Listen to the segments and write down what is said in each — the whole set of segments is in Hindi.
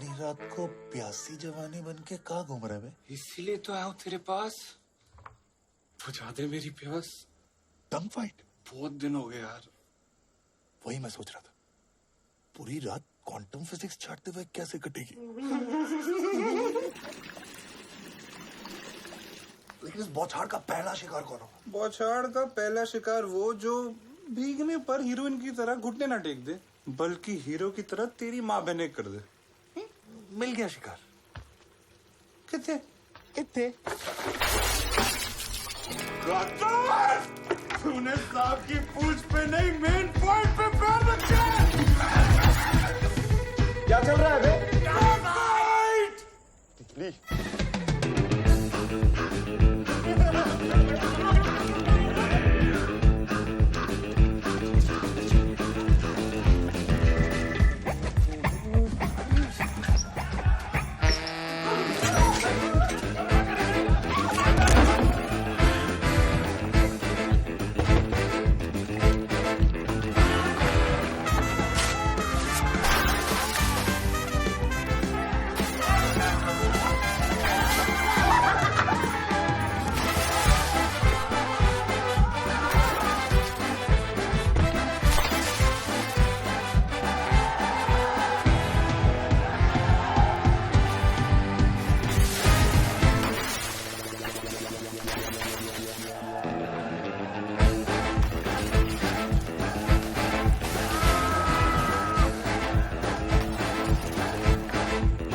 सारी रात को प्यासी जवानी बन के कहाँ घूम रहे बे? इसीलिए तो आया हूँ तेरे पास। बुझा दे मेरी प्यास। टंग फाइट? बहुत दिन हो गए यार। वही मैं सोच रहा था, पूरी रात क्वांटम फिजिक्स छाटते हुए कैसे कटेगी। लेकिन इस बौछार का पहला शिकार कौन होगा? बौछार का पहला शिकार वो जो भीगने पर हीरोइन की तरह घुटने ना टेक दे, बल्कि हीरो की तरह तेरी माँ बहने कर दे। मिल गया शिकार। कितने कितने? तूने सांप की पूंछ पे नहीं, मेन पॉइंट पे पैर रखे। क्या चल रहा है बे? तितली।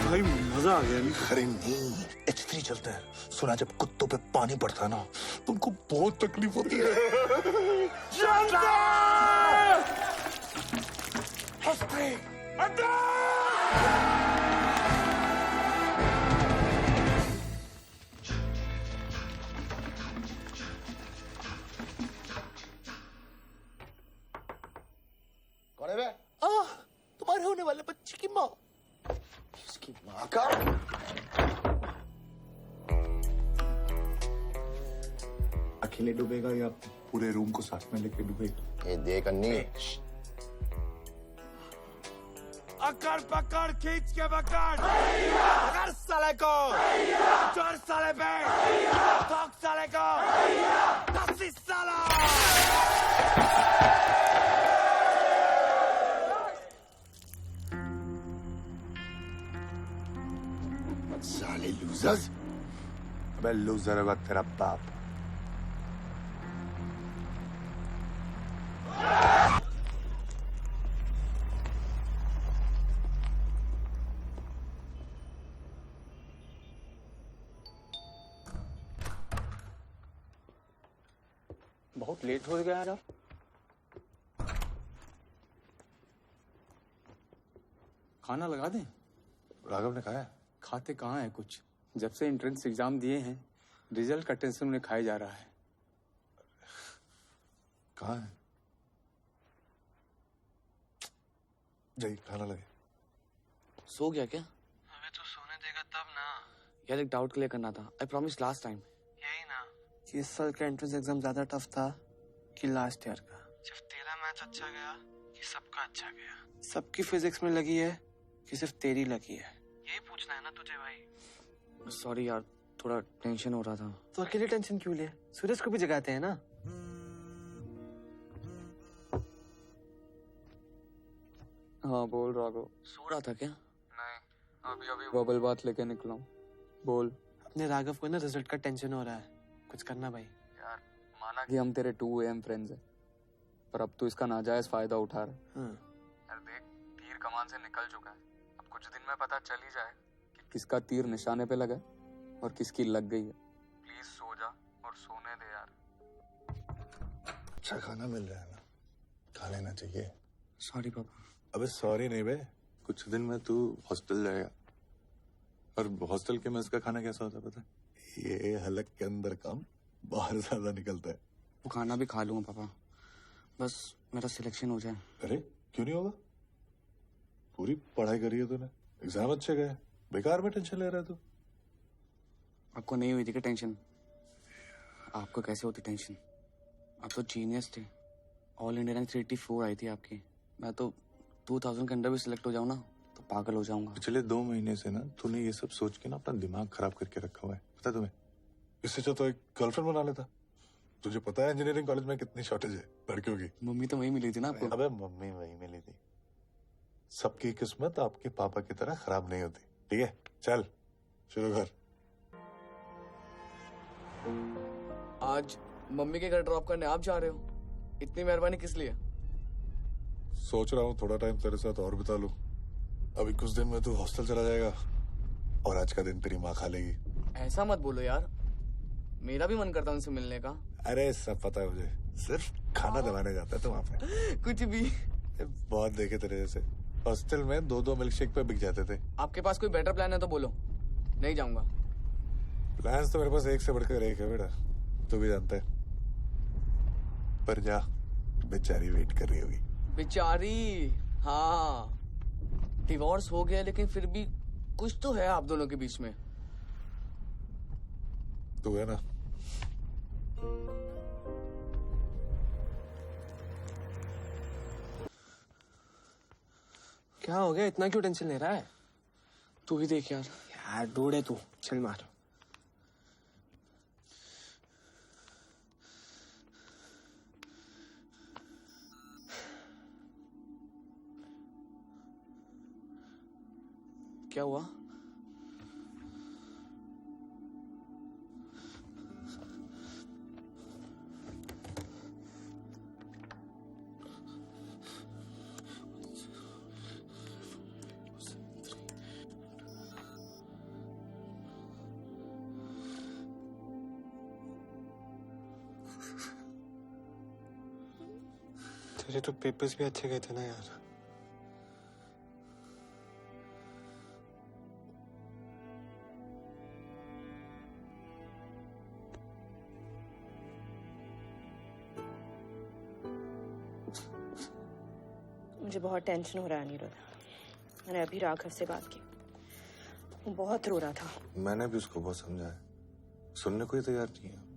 भाई मजा आ गया नहीं? अरे नहीं, H3 चलता है। सुना जब कुत्तों पे पानी पड़ता है ना तो उनको बहुत तकलीफ होती है। H3 कौन है बे? तुम्हारे होने वाले बच्चे की माँ। इसकी माँ का? अकेले डूबेगा या पूरे रूम को साथ में लेके डूबेगा? ये देख अन्नी, अकड़ पकड़ खींच के पकड़, पकड़ साले को, चोर साले पे, ठोक साले को, दसी साला। साले लूजर्स। अबे लूजर होगा तेरा बाप। बहुत लेट हो गया यार। खाना लगा दें? राघव ने कहा है। खाते कहाँ है कुछ। जब से एंट्रेंस एग्जाम दिए हैं रिजल्ट का टेंशन उन्हें खाया जा रहा है। कहाँ है? जाइए खाना लगे। सो गया क्या? अबे तू सोने देगा तब ना। यार एक डाउट क्लियर करना था। I promise last time. यही ना कि इस साल का एंट्रेंस एग्जाम ज्यादा टफ था कि लास्ट ईयर का? जब तेरा मैच अच्छा गया कि सबका अच्छा गया। सबकी फिजिक्स में लगी है कि सिर्फ तेरी लगी है? यही पूछना है ना तुझे भाई। सॉरी यार, थोड़ा टेंशन हो रहा था। तो अकेले टेंशन क्यों ले? सूरज को भी जगाते हैं ना। हाँ बोल राघव। सो रहा था क्या? नहीं, अभी अभी बबल बात लेके निकला हूँ। बोल। अपने राघव को ना रिजल्ट का टेंशन हो रहा है, कुछ करना भाई। यार माना कि हम तेरे 2 AM फ्रेंड्स हैं, पर अब तू इसका नाजायज फायदा उठा रहा है। यार देख, तीर कमान से निकल चुका है। अब कुछ दिन में पता चल ही जाए कि किसका तीर निशाने पे लगा है और किसकी लग गई है। प्लीज सो जा और सोने दे यार। अच्छा खाना मिल रहा है ना, खा लेना चाहिए। सॉरी पापा। अबे सॉरी नहीं बे, कुछ दिन में तू हॉस्टल जाएगा और हॉस्टल के मेस का खाना कैसा होता है पता है? ये हलक के अंदर कम, बाहर ज्यादा निकलता है। वो खाना भी खा लूंगा पापा, बस मेरा सिलेक्शन हो जाए। अरे क्यों नहीं होगा? पूरी पढ़ाई करी है तूने, एग्जाम अच्छे गए, बेकार में टेंशन ले रहा है तू। आपको नहीं हुई थी क्या टेंशन? आपको कैसे होती टेंशन? आप तो जीनियस थे। ऑल इंडिया रैंक 384 आई थी आपकी। मैं तो 2000 के अंदर भी सिलेक्ट हो जाऊं ना तो पागल हो जाऊंगा। पिछले 2 महीने से ना तूने ये सब सोच के ना अपना दिमाग खराब करके रखा हुआ है, पता है तुम्हें? इससे अच्छा तो एक गर्लफ्रेंड बना लेता। तुझे पता है इंजीनियरिंग कॉलेज में कितनी शॉर्टेज है लड़कियों की। मम्मी तो वही मिली थी ना आपको। अबे मम्मी वही मिली थी। सबकी किस्मत आपके पापा की तरह खराब नहीं होती। ठीक है, चल शुरू कर। आज मम्मी के घर ड्रॉप करने आप जा रहे हो? इतनी मेहरबानी किस लिए? सोच रहा हूँ थोड़ा टाइम तेरे साथ और बिता लूं। अभी कुछ दिन में तू हॉस्टल चला जाएगा और आज का दिन तेरी माँ खा लेगी। ऐसा मत बोलो यार, मेरा भी मन करता है उनसे मिलने का। अरे सब पता है मुझे, सिर्फ खाना दबाने जाता है तू वहाँ पे। कुछ भी। बहुत देखे तेरे जैसे हॉस्टल में 2-2 मिल्कशेक पे बिक जाते थे। आपके पास कोई बेटर प्लान है तो बोलो, नहीं जाऊंगा। प्लान्स तो मेरे पास एक से बढ़कर एक है बेटा, तू भी जानता है। पर जा, बेचारी वेट कर रही होगी। बेचारी? हाँ, डिवोर्स हो गया लेकिन फिर भी कुछ तो है आप दोनों के बीच में। तू है ना। क्या हो गया, इतना क्यों टेंशन ले रहा है? तू ही देख यार। यार ढूंढे तू, चल मार। क्या हुआ? तेरे तो पेपर्स भी अच्छे गए थे ना यार। मुझे बहुत टेंशन हो रहा है अनिरुद्ध। मैंने अभी राघव से बात की, वो बहुत रो रहा था। मैंने भी उसको बहुत समझाया, सुनने को ही तैयार नहीं है।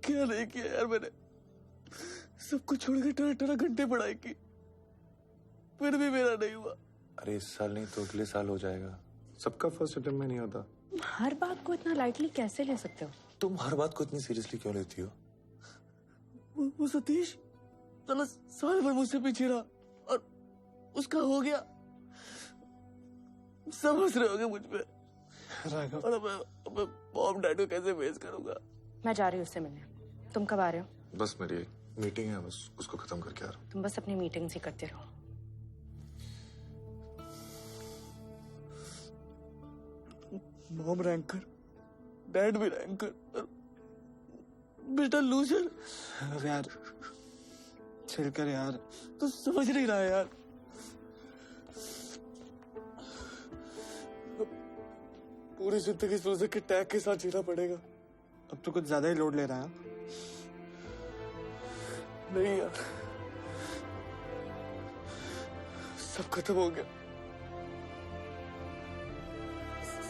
क्या नहीं किया यार मैंने, सब कुछ छोड़ के 18 घंटे पढ़ाई की, फिर भी मेरा नहीं हुआ। अरे इस साल नहीं तो अगले साल हो जाएगा। सबका फर्स्ट अटेम्प्ट में नहीं होता। हर बात को इतना लाइटली कैसे ले सकते हो? तुम हर बात को इतनी सीरियसली क्यों लेती हो? वो सतीश साला साल भर मुझसे पीछे रहा और उसका हो गया। सब हंस रहे होंगे मुझ पे। राघव, और अब मैं मॉम डैड को कैसे फेस करूंगा? मैं जा रही हूँ उससे मिलने। तुम कब आ रहे हो? बस मेरी एक मीटिंग है, बस उसको खत्म करके आ रहा हूँ। तुम बस अपनी मीटिंग्स ही करते रहो। मॉम रैंकर, डैड भी रैंकर, और बेटा लूजर। अब यार चिल कर यार। तू समझ नहीं रहा है यार। पूरी जिंदगी लूजर के टैग के साथ जीना पड़ेगा। अब तो कुछ ज्यादा ही लोड ले रहा है। नहीं यार, सब खत्म हो गया,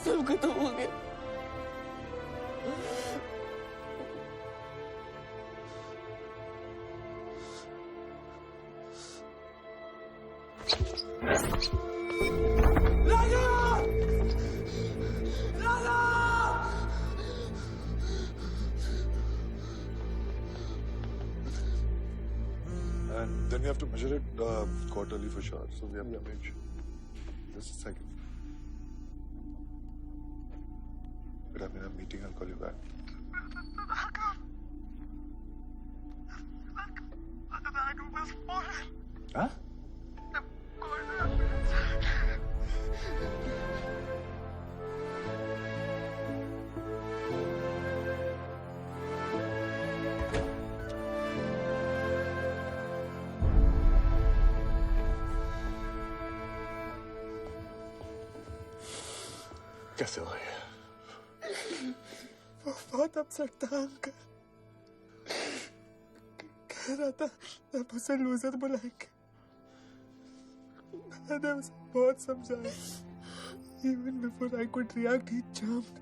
सब खत्म हो गया। And then we have to measure it quarterly for sure. So we have to make sure. Just a second. But I'm in a meeting. I'll call you back. Huh? कैसे हो गया? वो बहुत अपसेट था अंकल। कह रहा था अब उसे लूजर बुलाएंगे। मैंने उसे बहुत समझाया। Even before I could react, he jumped.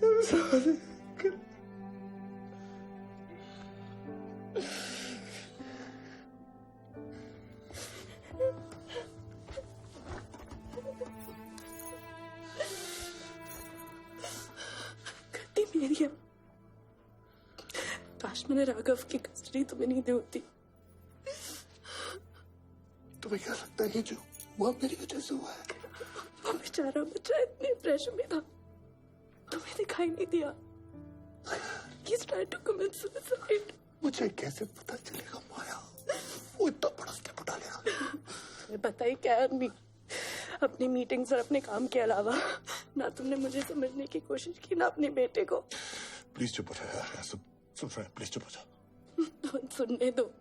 I'm sorry, uncle. नहीं दिया। काश मैंने राघव की कस्टडी तुम्हें नहीं दी होती। तुम्हें क्या लगता है कि जो हुआ मेरी वजह से हुआ है? वो बेचारा बच्चा इतने प्रेशर में था, तुम्हें दिखाई नहीं दिया। He's trying to commit suicide. मुझे कैसे पता चलेगा माया? वो इतना बड़ा स्टेप उठा लेगा। तुम्हें पता ही क्या है अम्मी, अपनी मीटिंग्स और अपने काम के अलावा ना तुमने मुझे समझने की कोशिश की ना अपने बेटे को। प्लीज चुप हो जा यार, सब सुन रहे हैं, प्लीज चुप हो जा। तो सुनने दो,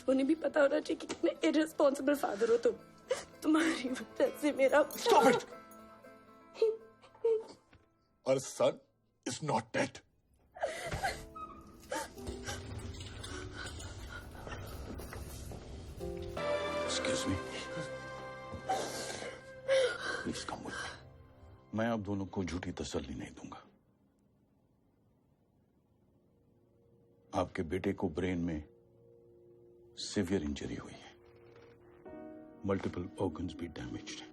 उन्हें भी पता होना चाहिए कि कितने इररिस्पॉन्सिबल फादर हो तुम। तुम्हारी वजह से मेरा Stop it! Our son is not dead. Excuse me. Please come with me. मैं आप दोनों को झूठी तसल्ली नहीं दूंगा। आपके बेटे को ब्रेन में सीवियर इंजरी हुई है, मल्टीपल ऑर्गन्स भी डैमेज्ड हैं।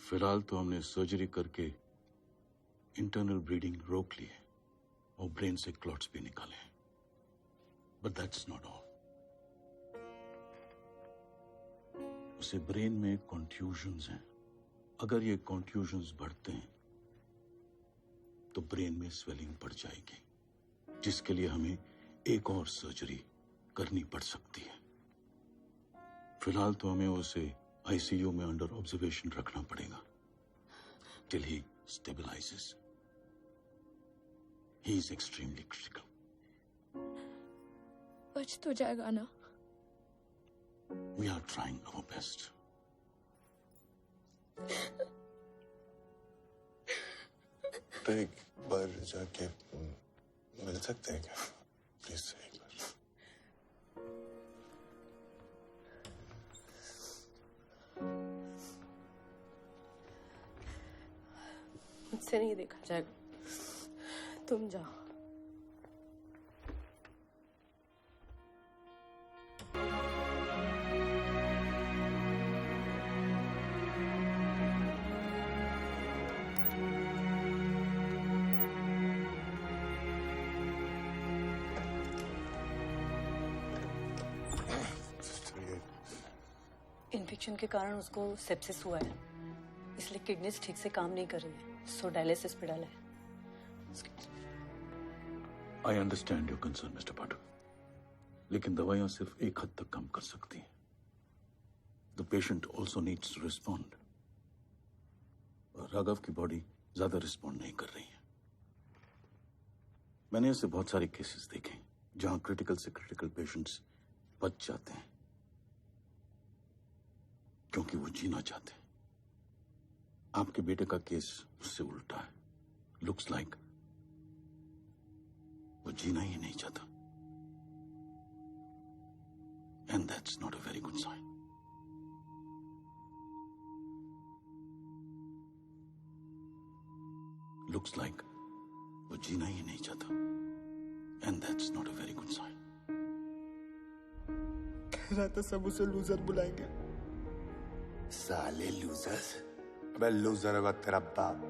फिलहाल तो हमने सर्जरी करके इंटरनल ब्लीडिंग रोक ली है और ब्रेन से क्लॉट्स भी निकाले हैं, बट दैट्स नॉट ऑल। उसे ब्रेन में कॉन्ट्यूजन्स हैं। अगर ये कॉन्ट्यूजन्स बढ़ते हैं तो ब्रेन में स्वेलिंग बढ़ जाएगी, जिसके लिए हमें एक और सर्जरी करनी पड़ सकती है। फिलहाल तो हमें उसे आईसीयू में अंडर ऑब्जर्वेशन रखना पड़ेगा till he stabilises. He is extremely critical. बच तो जाएगा ना? We are trying our best. तो एक बार जाके मिल सकते हैं क्या? प्लीज एक बार। मुझसे नहीं देखा जाएगा, तुम जाओ। इन्फेक्शन के कारण उसको सेप्सिस हुआ है, इसलिए किडनीज ठीक से काम नहीं कर रही है, सो डायलिसिस पे डाला है। I understand your concern mister Pathak, लेकिन दवाइयां सिर्फ एक हद तक काम कर सकती हैं। The patient also needs to respond. Raghav की बॉडी ज्यादा रिस्पॉन्ड नहीं कर रही है। मैंने ऐसे बहुत सारे केसेस देखे जहां क्रिटिकल से क्रिटिकल पेशेंट्स बच जाते हैं क्योंकि वो जीना चाहते हैं। आपके बेटे का केस उससे उल्टा है। लुक्स लाइक वो जीना ही नहीं चाहता, and that's not a very good sign. Looks like वो जीना ही नहीं चाहता, and that's not a very good sign. कह रहा था सब उसे लूजर बुलाएंगे। साले लूजर्स। अबे लूजर होगा तेरा बाप।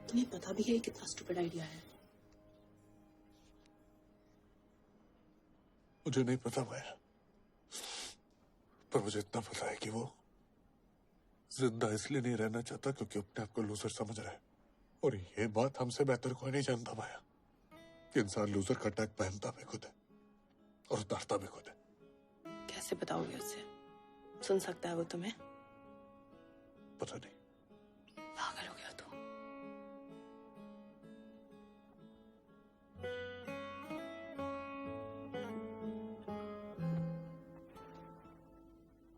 तुम्हें पता भी है कितना स्टूपिड आइडिया है? मुझे नहीं पता माया, पर मुझे इतना पता है कि वो जिंदा इसलिए नहीं रहना चाहता क्योंकि अपने आप को लूजर समझ रहा है, और ये बात हमसे बेहतर कोई नहीं जानता भाया कि इंसान लूजर का टैग पहनता भी खुद है और उतारता भी खुद है। कैसे बताओगे उससे? सुन सकता है वो तुम्हें? पता नहीं। पागल हो गया तू।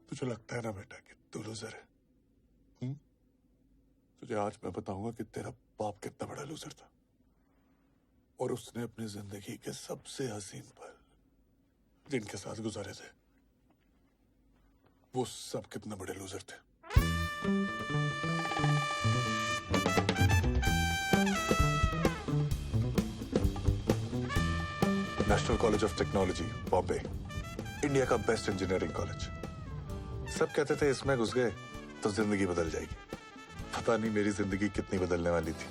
तुझे लगता है ना बेटा कि तू लूजर है? तुझे आज मैं बताऊंगा कि तेरा बाप कितना बड़ा लूजर था, और उसने अपनी जिंदगी के सबसे हसीन पल जिनके साथ गुजारे थे, वो सब कितने बड़े लूजर थे। National college of technology Bombay, India का बेस्ट इंजीनियरिंग कॉलेज। सब कहते थे इसमें घुस गए तो जिंदगी बदल जाएगी। पता नहीं मेरी जिंदगी कितनी बदलने वाली थी।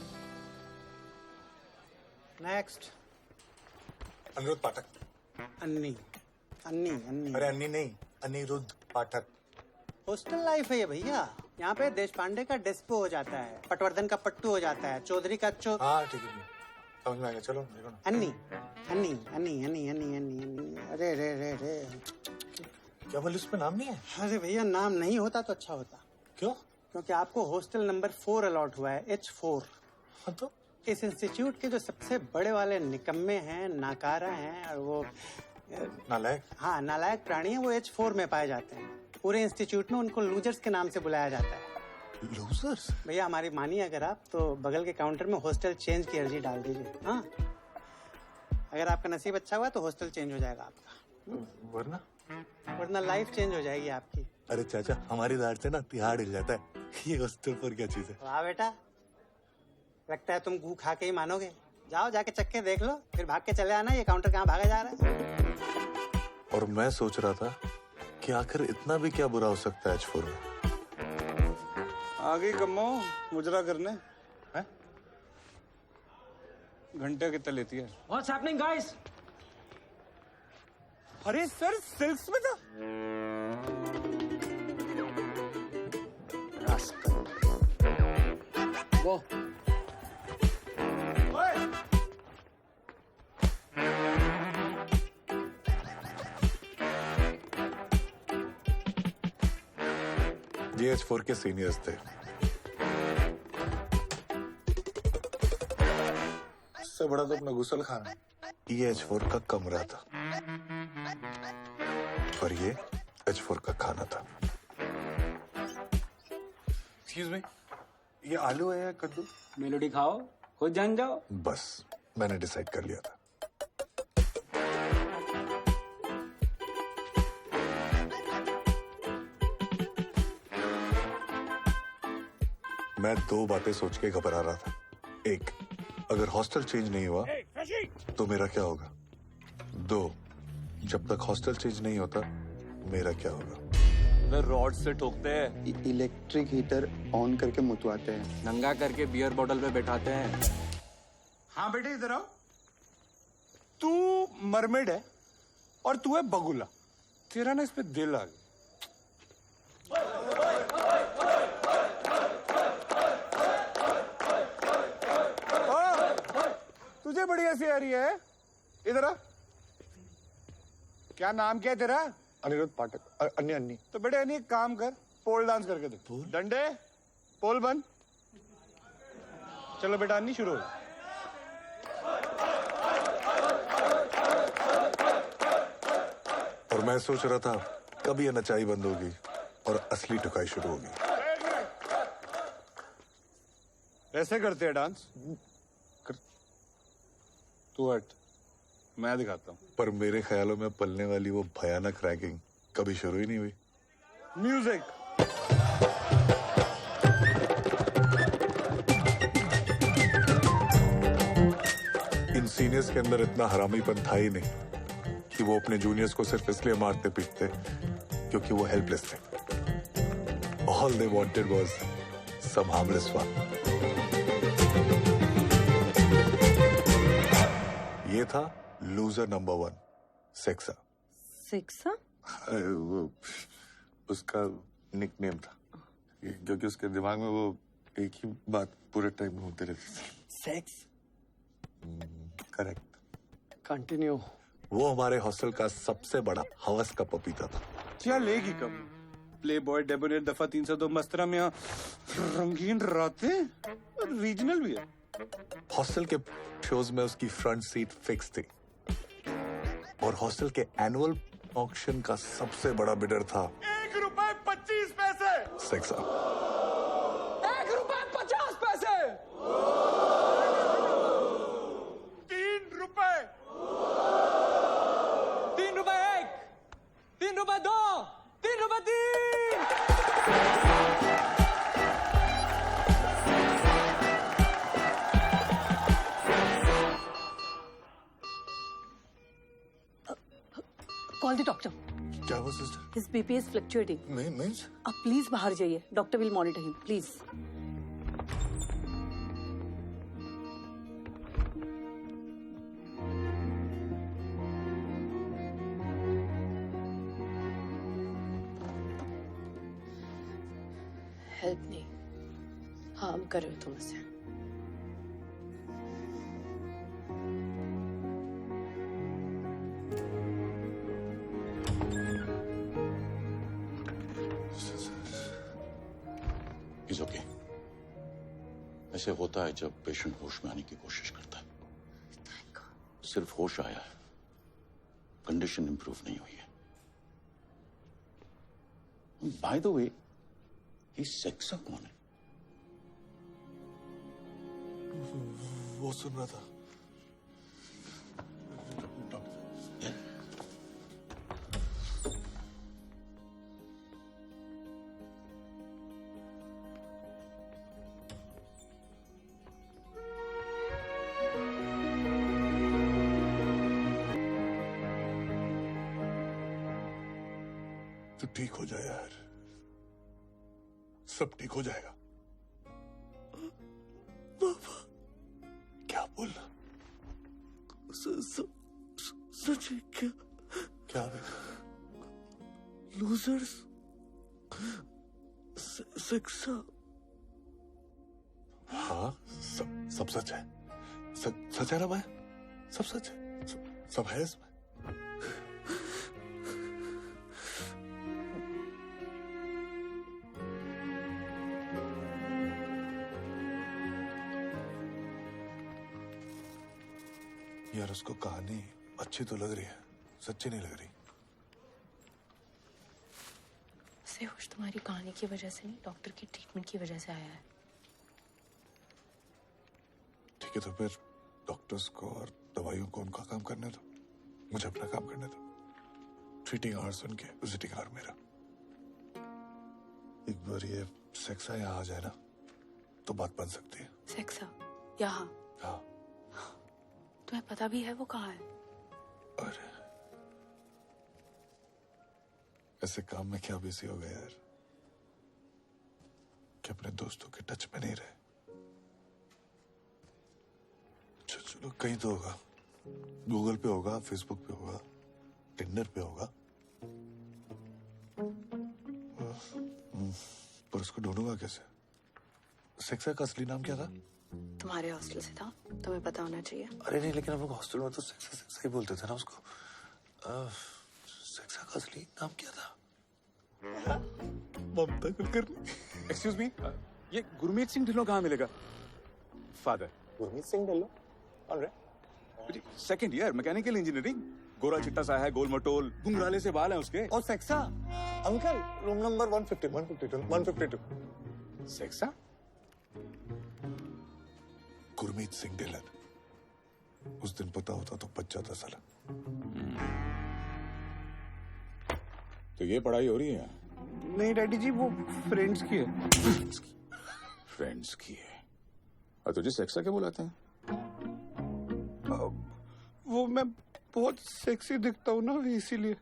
नेक्स्ट। अनिरुद्ध पाठक। अन्नी अन्नी अन्नी। अरे अन्नी नहीं, अनिरुद्ध पाठक। हॉस्टल लाइफ है ये भैया। यहाँ पे देश पांडे का डेस्पो हो जाता है, पटवर्धन का पट्टू हो जाता है, चौधरी का हाँ ठीक है, समझ में आ गया। चलो देखो ना। अन्नी अन्नी अन्नी अन्नी अन्नी अन्नी अन्नी। अरे रे रे रे, क्या बोले उसमें नाम नहीं है? अरे भैया नाम नहीं होता तो अच्छा होता। क्यों? क्योंकि आपको हॉस्टल नंबर 4 अलॉट हुआ है, H4। हाँ तो इस इंस्टीट्यूट के जो सबसे बड़े वाले निकम्मे हैं, नाकारा हैं और वो नालायक, हाँ नालायक प्राणी हैं, वो H4 में पाए जाते हैं। पूरे इंस्टीट्यूट में उनको लूजर्स के नाम से बुलाया जाता है। लूजर्स? भैया हमारी मानिए अगर आप, तो बगल के काउंटर में हॉस्टल चेंज की अर्जी डाल दीजिए। हाँ, अगर आपका नसीब अच्छा हुआ तो हॉस्टल चेंज हो जाएगा आपका, वरना लाइफ चेंज हो जाएगी आपकी। अरे चाचा, हमारी दाढ़ से ना तिहाड़ हिल जाता है। ये हॉस्टल पर क्या चीज है? वाह बेटा, लगता है तुम गू खा के ही मानोगे। जाओ जाके चक्के देख लो, फिर भाग के चले आना ये काउंटर कहाँ भागा जा रहा है। और मैं सोच रहा था कि आखिर इतना भी क्या बुरा हो सकता है H4 में। आ गई कम्मो मुजरा करने है? घंटे कितना लेती है? What's happening, guys? अरे सर सिल्क्स में था। वो ये H4 के सीनियर्स थे। इससे बड़ा तो अपना गुसल खाना। ये H4 का कमरा था, पर ये H4 का खाना था। एक्सक्यूज मी, ये आलू है या कद्दू? मेलोडी खाओ, खुद जान जाओ। बस मैंने डिसाइड कर लिया था। मैं दो बातें सोच के घबरा रहा था। एक, अगर हॉस्टल चेंज नहीं हुआ तो मेरा क्या होगा? दो, जब तक हॉस्टल चेंज नहीं होता मेरा क्या होगा? रॉड से ठोकते हैं, इलेक्ट्रिक हीटर ऑन करके मुतवाते हैं, नंगा करके बियर बॉटल पे बैठाते हैं। हाँ बेटे इधर आओ। तू मरमेड है और तू है बगुला। तेरा ना इस पे दिल आ गया। तुझे बड़ी हंसी आ रही है? इधर आ। क्या नाम क्या है तेरा? अनिरुद्ध पाठक। अन्नी अन्नी। तो बेटे अन्नी एक काम कर, पोल डांस करके दे। डंडे पोल बन। चलो बेटा अन्नी शुरू हो। और मैं सोच रहा था कब ये नचाई बंद होगी और असली टुकाई शुरू होगी। ऐसे करते हैं डांस? तू हट, मैं दिखाता हूँ। पर मेरे ख्यालों में पलने वाली वो भयानक रैगिंग कभी शुरू ही नहीं हुई। म्यूजिक। इन सीनियर्स के अंदर इतना हरामीपन था ही नहीं कि वो अपने जूनियर्स को सिर्फ इसलिए मारते पीटते क्योंकि वो हेल्पलेस थे। All they wanted was some harmless fun. ये था लूजर नंबर 1, सेक्सा। सेक्सा? वो उसका निकनेम था। क्योंकि उसके दिमाग में वो एक ही बात पूरे टाइम घूमते रहती थी। सेक्स। करेक्ट। कंटिन्यू। वो हमारे हॉस्टल का सबसे बड़ा हवस का पपीता था। क्या लेगी कब? प्ले बॉय, डेबोनेट, दफा 302, मस्तरा में रंगीन रातें, रीजनल भी है। हॉस्टल के शोज में उसकी फ्रंट सीट फिक्स थी और हॉस्टल के एनुअल ऑक्शन का सबसे बड़ा बिडर था ₹1.25 सेक्सा। ₹1.50 ₹3 ₹3 ₹1 ₹3 ₹2 कॉल द डॉक्टर। क्या हुआ sister? His BP is fluctuating. Means? आप प्लीज बाहर जाइए, doctor will monitor him, please. Help नहीं, हार्म कर रहे हो तुम उसे। Is okay. ऐसे होता है जब पेशेंट होश में आने की कोशिश करता है। सिर्फ होश आया है, कंडीशन इंप्रूव नहीं हुई है। बाय द वे, ये सेक्सा कौन है? वो सुन रहा था। तो ठीक हो जाए यार, सब ठीक हो जाएगा। बाबा क्या बोलना? सच है क्या? क्या लूजर्स सेक्सा। हाँ, सब सच है। सच है ना भाई? सब सच है, सब है इसमें। यार उसको कहानी अच्छी तो लग रही है, सच्ची नहीं लग रही। उसे होश तुम्हारी कहानी की वजह से नहीं, डॉक्टर की ट्रीटमेंट की वजह से आया है। ठीक है, तो फिर डॉक्टर्स को और दवाइयों को उनका काम करने दो, मुझे अपना काम करने दो। ट्रीटिंग आवर्स उनके, विजिटिंग आवर मेरा। एक बार ये सेक्सा यहाँ आ जाए ना, तो बात बन सकती है। सेक्सा यहाँ? हाँ। तुम्हें पता भी है वो कहाँ है? अरे ऐसे काम में क्या बिजी हो गए यार कि अपने दोस्तों के टच में नहीं रहे। चलो कहीं तो होगा, गूगल पे होगा, फेसबुक पे होगा, टिंडर पे होगा। पर उसको ढूंढूंगा कैसे? सेक्सा का असली नाम क्या था? तुम्हारे हॉस्टल से था, तुम्हें पता होना चाहिए। अरे नहीं, लेकिन हम लोग हॉस्टल में तो सेक्सा ही बोलते थे ना उसको। सेक्सा का असली नाम क्या था? ममता कुलकर्णी। एक्सक्यूज मी, ये गुरमीत सिंह ढिल्लों कहाँ मिलेगा? फादर गुरमीत सिंह ढिल्लों? कौन रे? सेकंड ईयर मैकेनिकल इंजीनियरिंग, गोरा चिट्टा सा है, गोल मटोल, घुंघराले से बाल हैं उसके। और सेक्सा? Uncle, room number 152। सेक्सा? गुरमीत सिंह ढिल्लन। उस दिन पता होता तो बच जाता साला। तो ये पढ़ाई हो रही है? नहीं डैडी जी, वो फ्रेंड्स की है। फ्रेंड्स की है? और तुझे सेक्सा क्या बुलाते हैं? वो मैं बहुत सेक्सी दिखता हूँ ना, इसीलिए।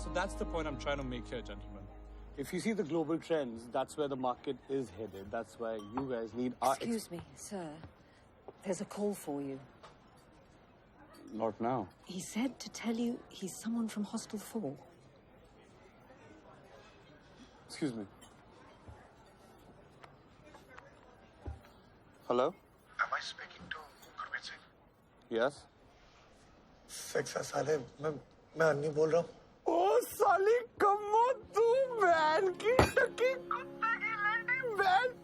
So that's the point I'm trying to make here, gentlemen. If you see the global trends, that's where the market is headed. That's why you guys need our... Excuse me, sir. There's a call for you. Not now. He said to tell you he's someone from Hostel 4. Excuse me. Hello? Am I speaking to Gurmeet Singh? Yes? सेक्सा साले मैं अन्नी बोल रहा हूँ. ओ साली कम्मो तू बैन की टकी कुत्ते की लड़ी ban.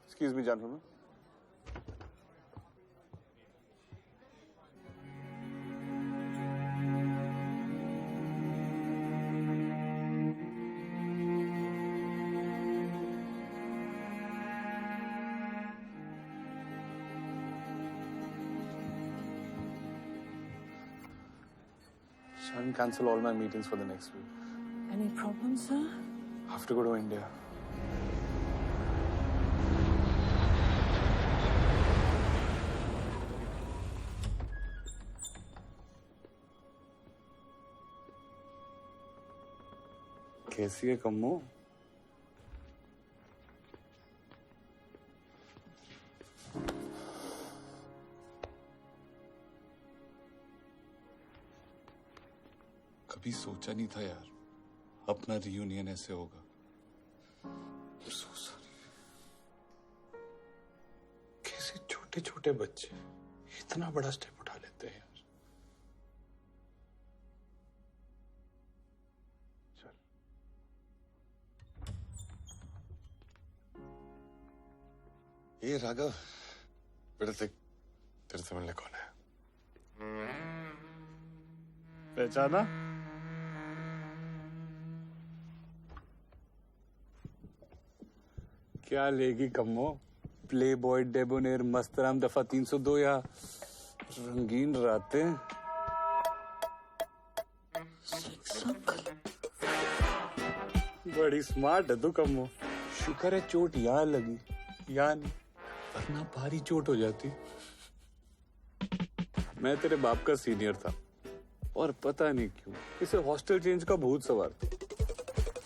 Excuse me, gentlemen. Shall cancel all my meetings for the next week. Any problems, sir? I have to go to India. कैसी है कम्मो? कभी सोचा नहीं था यार अपना रियूनियन ऐसे होगा. So sorry. कैसे छोटे छोटे बच्चे इतना बड़ा स्टेप उठा लेते हैं यार. ये राघव बेटा तेरे से मिलने कौन है? पहचाना? क्या लेगी कम्मो? प्ले बॉय डेबोनेर मस्तराम दफा 302 या रंगीन रातें? बड़ी स्मार्ट है तू कम्मो. शुक्र है चोट यहाँ लगी या नहीं, वरना भारी चोट हो जाती. मैं तेरे बाप का सीनियर था और पता नहीं क्यों इसे हॉस्टल चेंज का भूत सवार था.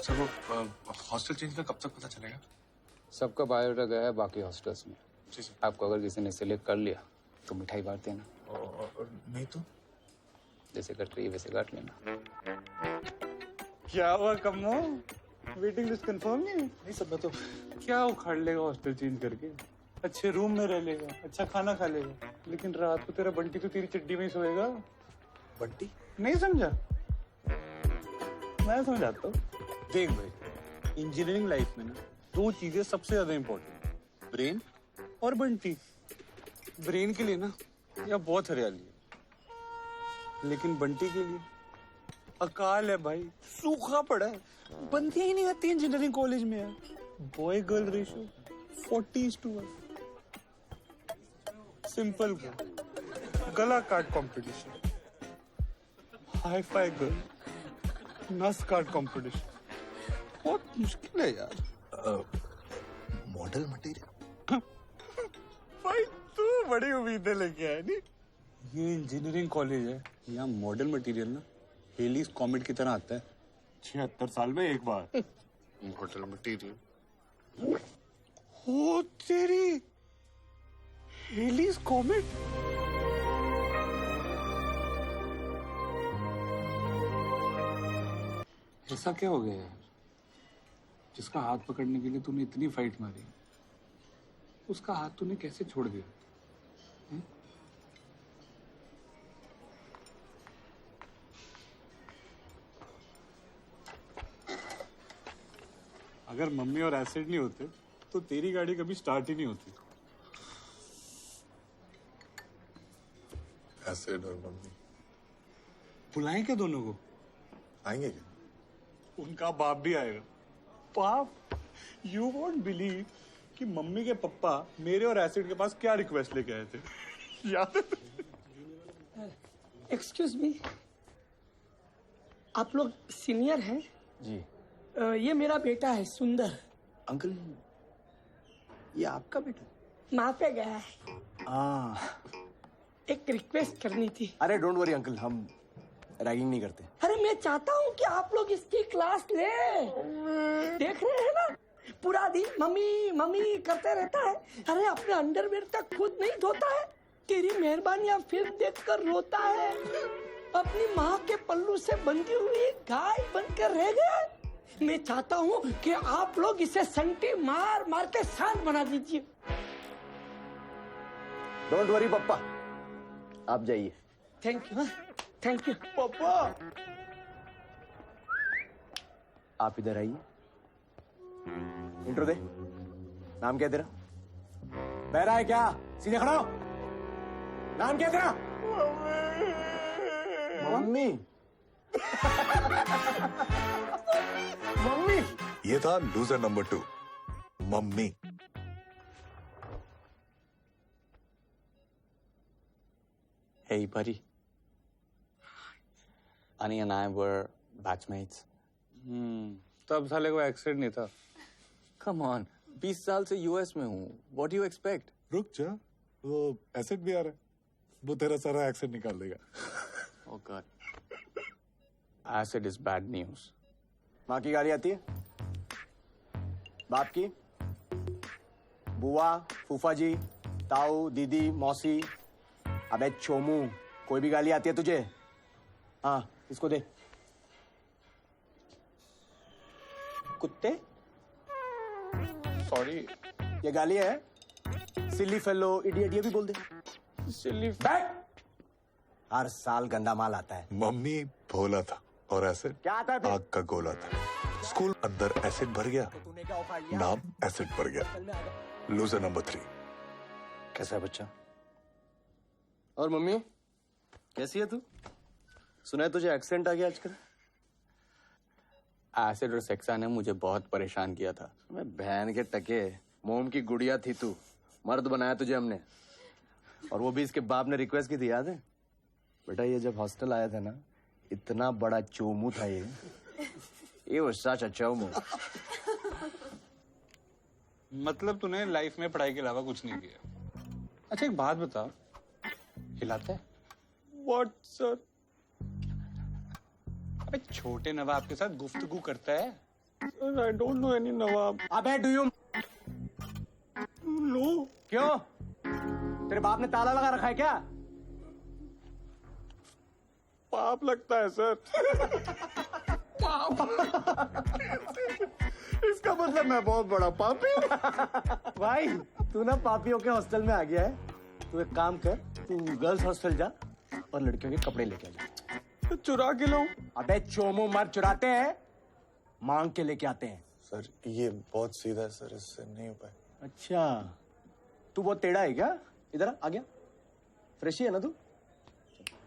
सर वो हॉस्टल चेंज का कब तक पता चलेगा? सबका बायोडाटा गया है बाकी हॉस्टल्स में. जी सर. आपको अगर किसी ने सिलेक्ट कर लिया तो मिठाई बांट देना. नहीं तो जैसे कट रही है वैसे काट लेना. क्या हुआ कम्मो? वेटिंग लिस्ट कंफर्म नहीं है? नहीं सब मैं तो क्या उखाड़ लेगा हॉस्टल चेंज करके? अच्छे रूम में रह लेगा, अच्छा खाना खा लेगा, लेकिन रात को तेरा बंटी तो तेरी चड्डी में ही सोएगा. बंटी नहीं समझा? मैं समझाता हूँ. देख भाई, इंजीनियरिंग लाइफ में ना दो चीजें सबसे ज्यादा इंपॉर्टेंट है, ब्रेन और बंटी. ब्रेन के लिए ना यह बहुत हरियाली है, लेकिन बंटी के लिए अकाल है भाई, सूखा पड़ा है. बंदियां ही नहीं आती इंजीनियरिंग कॉलेज में यार. Boy girl ratio 40:1. सिंपल गला काट कंपटीशन, हाई फाई गर्ल नस काट कंपटीशन. बहुत मुश्किल है यार. Model material. भाई तू बड़ी उम्मीदें लेके आया नहीं. ये इंजीनियरिंग कॉलेज है, यहाँ मॉडल मटेरियल ना हेलीज कॉमेट की तरह आता है 76 साल में एक बार. मॉडल मटेरियल ओ तेरी, हेलीज कॉमेट. ऐसा क्या हो गया यार? जिसका हाथ पकड़ने के लिए तूने इतनी फाइट मारी, उसका हाथ तूने कैसे छोड़ दिया? अगर मम्मी और एसिड नहीं होते तो तेरी गाड़ी कभी स्टार्ट ही नहीं होती. एसिड और मम्मी बुलाएं क्या दोनों को? आएंगे क्या? उनका बाप भी आएगा. बाप, यू वोंट बिलीव कि मम्मी के पप्पा मेरे और एसिड के पास क्या रिक्वेस्ट लेके आए थे. याद है? एक्सक्यूज मी, आप लोग सीनियर हैं? जी. ये मेरा बेटा है सुंदर. अंकल, ये आपका बेटा? माँ पे गया है. एक रिक्वेस्ट करनी थी। अरे डोंट वरी अंकल, हम रैगिंग नहीं करते। अरे मैं चाहता हूँ कि आप लोग इसकी क्लास ले। देख रहे हैं ना, पूरा दिन मम्मी मम्मी करते रहता है। अरे अपने अंडरवेयर तक खुद नहीं धोता है। तेरी मेहरबानियां फिल्म देखकर रोता है। अपनी माँ के पल्लू से बंधी हुई गाय बनकर रह गया। मैं चाहता हूँ कि आप लोग इसे संटी मार मार के शांत बना दीजिए। डोंट वरी पप्पा, आप जाइए। थैंक यू, थैंक यू पापा। आप इधर आइए, इंट्रो दे। नाम क्या है तेरा? बहरा है क्या? सीधे खड़ा हो। नाम क्या है तेरा? मम्मी। मम्मी। ये था loser number 2, mummy. Hey, buddy. Annie and I were batchmates. तब साले को एक्सीडेंट नहीं था। Come on, 20 साल से यूएस में हूँ। What do you expect? रुक जा, वो एसिड भी आ रहा है, वो तेरा सारा एक्सेंट निकाल देगा। Oh God. Acid is bad news. माँ की गाली आती है? बाप की? बुआ, फूफा जी, ताऊ, दीदी, मौसी। अबे चोमू, कोई भी गाली आती है तुझे? हाँ, इसको दे। कुत्ते? सॉरी। ये गाली है? सिली फेलो, इडियट, ये भी बोल दे। सिली बैठ। हर साल गंदा माल आता है। मम्मी भोला था और एसिड क्या आता है फिर? आग का गोला था। स्कूल अंदर एसिड भर गया, नाम एसिड भर गया। Loser number 3। कैसा है बच्चा? और मम्मी कैसी है तू? सुना है तुझे एक्सीडेंट आ गया आजकल। एसिड और सेक्सा ने मुझे बहुत परेशान किया था। मैं बहन के टके, मोम की गुड़िया थी तू। मर्द बनाया तुझे हमने, और वो भी इसके बाप ने रिक्वेस्ट की थी, याद है? बेटा ये जब हॉस्टल आया था ना, इतना बड़ा चोमू था ये वो सच अच्छा चोमू। मतलब तूने लाइफ में पढ़ाई के अलावा कुछ नहीं किया। अच्छा एक बात बता, हिलाता है? What sir? अबे छोटे नवाब के साथ गुफ्तगू करता है? Sir, I don't know any नवाब। अबे डू यू No। क्यों? तेरे बाप ने ताला लगा रखा है क्या? पाप लगता है सर। इसका मतलब मैं बहुत बड़ा पापी हूँ। भाई तू ना पापियों के हॉस्टल में आ गया है। तू एक काम कर, तू गर्ल्स हॉस्टल जा और लड़कियों के कपड़े लेके आ जा। चुरा के लो। अबे चोमू मर्द चुराते हैं, मांग के लेके आते हैं। सर ये बहुत सीधा है सर, इससे नहीं हो पाए। अच्छा तू बहुत टेढ़ा है क्या? इधर आ गया, फ्रेश ही है ना तू?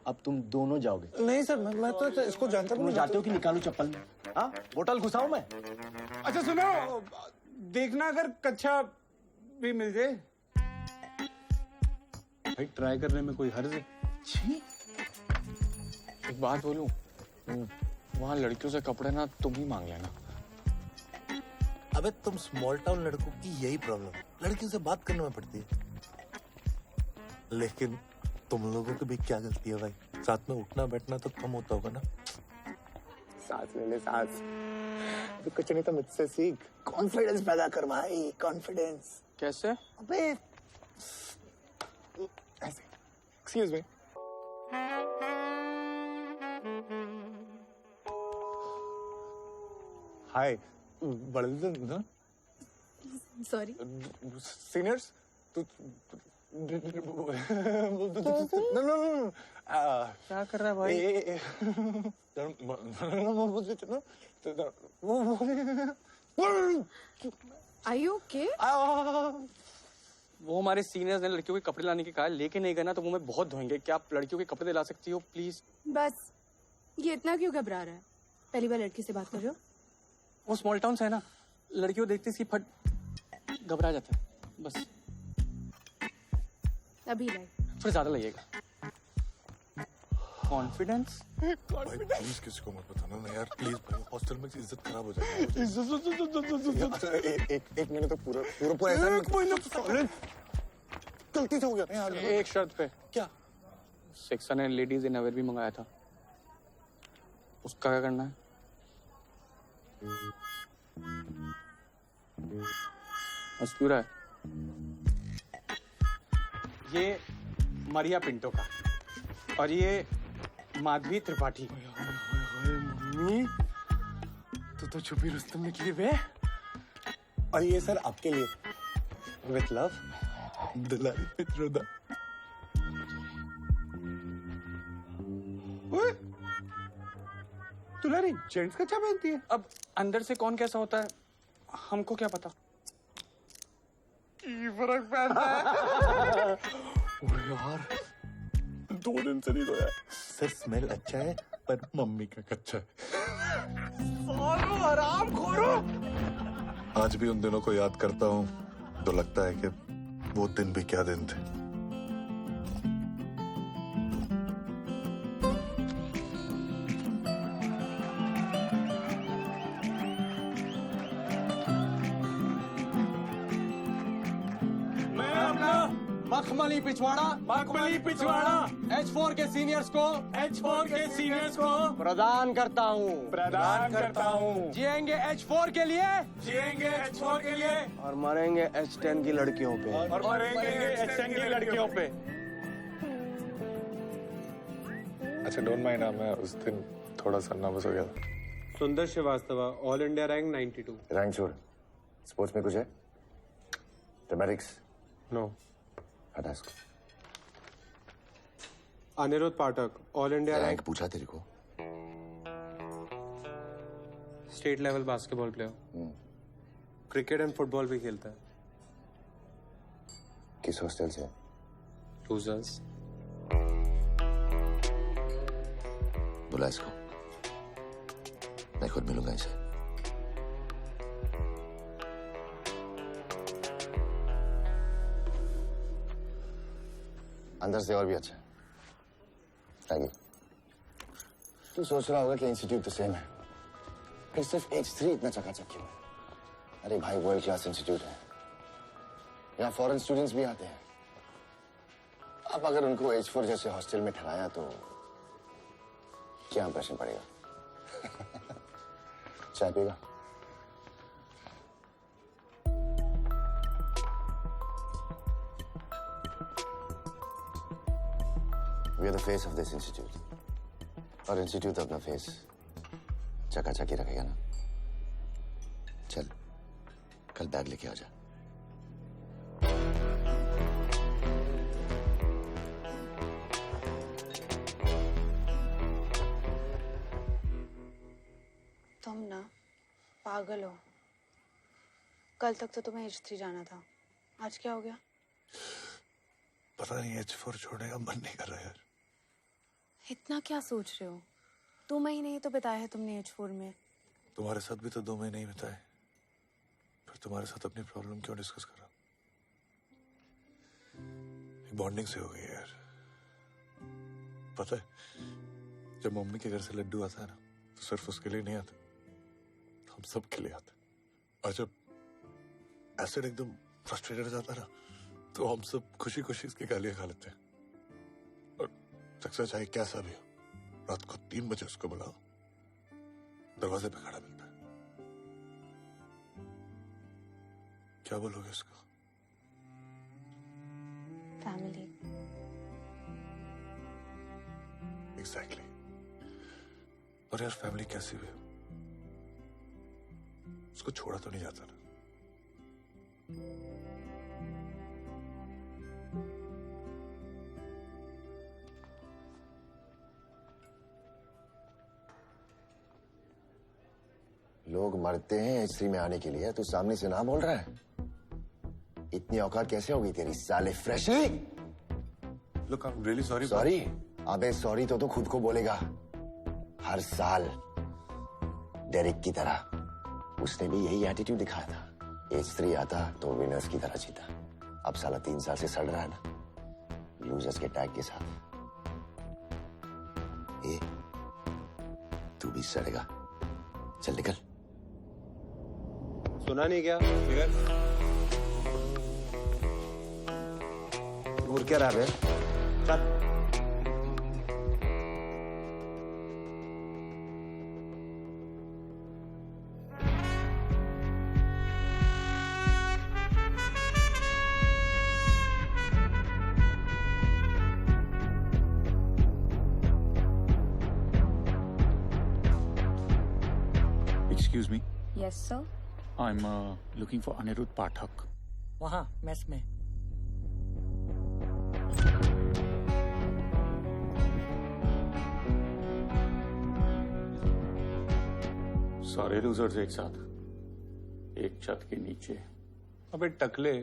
अब तुम दोनों जाओगे। नहीं सर, मैं तो इसको जानता तुम जाते हो कि निकालू चप्पल में? हाँ, बोतल घुसाऊं मैं? अच्छा सुनो, देखना अगर कच्चा भी मिल जाए। भाई ट्राई करने में कोई हर्ज है? एक बात बोलूं, वहाँ लड़कियों से कपड़े ना तुम ही मांग लेना। अबे तुम स्मॉल टाउन लड़कों की यही प्रॉब्लम है, लड़कियों से बात करने में पड़ती है। लेकिन तुम लोगों की भी क्या गलती है भाई, साथ में उठना बैठना तो कम होता होगा ना। सांस ले ले सांस। तो कुछ नहीं तो मुझसे सीख। कॉन्फिडेंस पैदा कर भाई, कॉन्फिडेंस। कैसे? अबे ऐसे। Excuse me. हाय, बड़े ना सॉरी। सीनियर्स तो नो क्या कर रहा है भाई? Are you okay? वो हमारे सीनियर्स ने लड़कियों के कपड़े लाने के कहा, लेके नहीं गए ना तो वो मैं बहुत धोएंगे। क्या आप लड़कियों के कपड़े दिला सकती हो प्लीज? बस ये इतना क्यों घबरा रहा है? पहली बार लड़की से बात कर रहे हो? वो स्मॉल टाउन से है ना, लड़कियों देखते सी फट घबरा जाता है बस। अभी लाए। थोड़ा ज्यादा लगेगा। कॉन्फिडेंस? भाई प्लीज किसी को मत बताना ना यार, प्लीज भाई, हॉस्टल में इज्जत खराब हो जाएगी। एक महीने तो पूरा ऐसा गलती से हो गया यार। एक शर्त पे। क्या? सेक्शन एंड लेडीज इनअवेयर भी मंगाया था, उसका क्या करना है? बस क्यों रहा है? ये मरिया पिंटो का और ये माधवी त्रिपाठी। मम्मी तो छुपी रुस्तम निकली बे। और ये सर आपके लिए with love Dulari Pitroda. Dulari gents का क्या पहनती है? अब अंदर से कौन कैसा होता है हमको क्या पता। फर्क पड़ता है। यार 2 दिन से नहीं धोया। सर स्मेल अच्छा है पर मम्मी का कच्चा है। आराम खोरो। आज भी उन दिनों को याद करता हूँ तो लगता है कि वो दिन भी क्या दिन थे। मखमली पिछवाड़ा H4 के सीनियर्स को प्रदान करता हूँ जिएंगे H4 के लिए और मरेंगे H10 की लड़कियों पे अच्छा डोंट माइंड, मैं उस दिन थोड़ा सा नर्वस हो गया था। Sundar Shrivastava, all India rank 92। Rank छोड़, स्पोर्ट्स में कुछ है? टेमेटिक्स नो। हटा इसको। Aniruddh Pathak, all India rank पूछा तेरे को? State level basketball player, cricket and football भी खेलता है। किस हॉस्टल से? लूजर्स। बुला इसको, मैं खुद मिलूंगा इसे। अंदर से और भी अच्छा है। Thank you. तू सोच रहा होगा कि इंस्टीट्यूट तो सेम है, फिर सिर्फ H3 इतना चकाचक क्यों है? अरे भाई वर्ल्ड क्लास इंस्टीट्यूट है, यहाँ फॉरेन स्टूडेंट्स भी आते हैं। अब अगर उनको H4 जैसे हॉस्टल में ठहराया तो क्या इंप्रेशन पड़ेगा? चाय पीगा? We are the face of this institute. और इंस्टीट्यूट अपना फेस चकाचक ही रखेगा ना। चल, कल बैग लेके आ जा। तुम ना पागल हो। कल तक तो तुम्हें H3 जाना था, आज क्या हो गया? पता नहीं, H4 छोड़ने का मन नहीं कर रहा यार। इतना क्या सोच रहे हो? 2 महीने ही तो बिताए हैं तुमने H4 में। तुम्हारे साथ भी तो 2 महीने ही बिताए, फिर तुम्हारे साथ अपनी प्रॉब्लम क्यों डिस्कस करा? बॉन्डिंग से हो गई यार। पता है, जब मम्मी के घर से लड्डू आता है ना तो सिर्फ उसके लिए नहीं आता, हम सब के लिए आता। और जब एसिड एकदम फ्रस्ट्रेटेड जाता है ना तो हम सब खुशी खुशी इसकी गालियां खा लेते हैं। और सक्सेस चाहे कैसा भी हो, रात को 3 बजे उसको बुलाओ, दरवाजे पे खड़ा मिलता है। क्या बोलोगे उसको? फैमिली। एग्जैक्टली। और यार फैमिली कैसी भी हो, उसको छोड़ा तो नहीं जाता ना। लोग मरते हैं H3 में आने के लिए, तू सामने से ना बोल रहा है? इतनी औकात कैसे होगी तेरी साले freshly? Look, I'm really sorry. Sorry? अबे सॉरी तो तू खुद को बोलेगा। हर साल डेरिक की तरह उसने भी यही एटीट्यूड दिखाया था। H3 आता तो विनर्स की तरह जीता। अब साला 3 साल से सड़ रहा है ना लूजर्स के टैग के साथ। ए, तू भी सड़ेगा। चल निकल। सुना नहीं क्या? घूर क्या रहा है? चल। Excuse me. Yes, sir. I'm looking for Anirudh Pathak. वहाँ मैस में। सारे लूजर्स एक साथ, एक छत के नीचे। अबे टकले,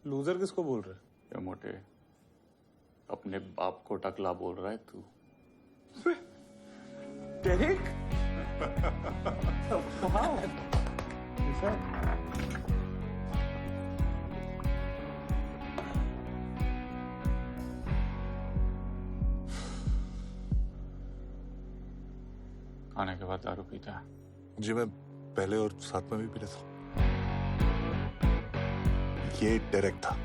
लूजर किसको बोल रहे? या मोटे, अपने बाप को टकला बोल रहा है तू। डेरिक? खाने के बाद दारू पीता है? जी मैं पहले और साथ में भी पी लेता हूँ। ये डेरेक था,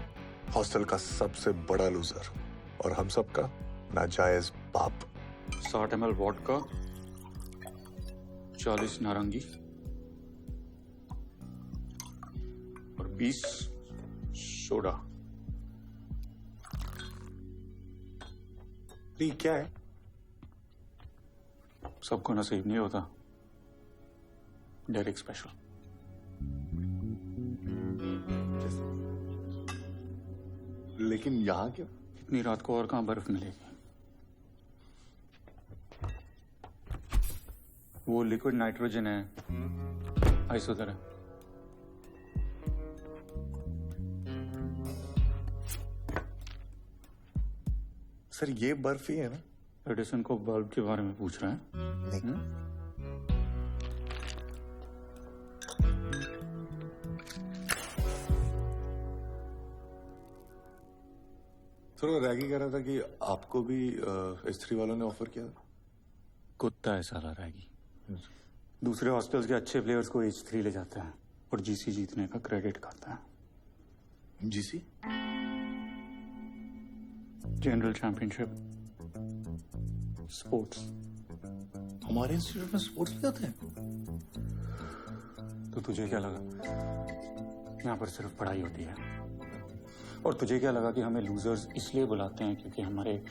हॉस्टल का सबसे बड़ा लूजर और हम सबका नाजायज बाप। 60 ml वोडका, 40 नारंगी और 20 सोडा। ये क्या है? सबको नसीब नहीं होता। Derrick special. लेकिन यहाँ क्यों? इतनी रात को और कहाँ बर्फ मिलेगी? वो लिक्विड नाइट्रोजन है, आइस उधर है। सर ये बर्फ ही है ना? एडिसन को बल्ब के बारे में पूछ रहा है? नहीं। थोड़ा रैगी कह रहा था कि आपको भी S3 वालों ने ऑफर किया था। कुत्ता है साला रैगी। दूसरे हॉस्टल्स के अच्छे प्लेयर्स को H3 ले जाता है और जीसी जीतने का क्रेडिट खाता है। जीसी? General championship sports. हमारे इंस्टीट्यूट में स्पोर्ट्स भी होते हैं? तो तुझे क्या लगा यहाँ पर सिर्फ पढ़ाई होती है? और तुझे क्या लगा कि हमें लूजर्स इसलिए बुलाते हैं क्योंकि हमारे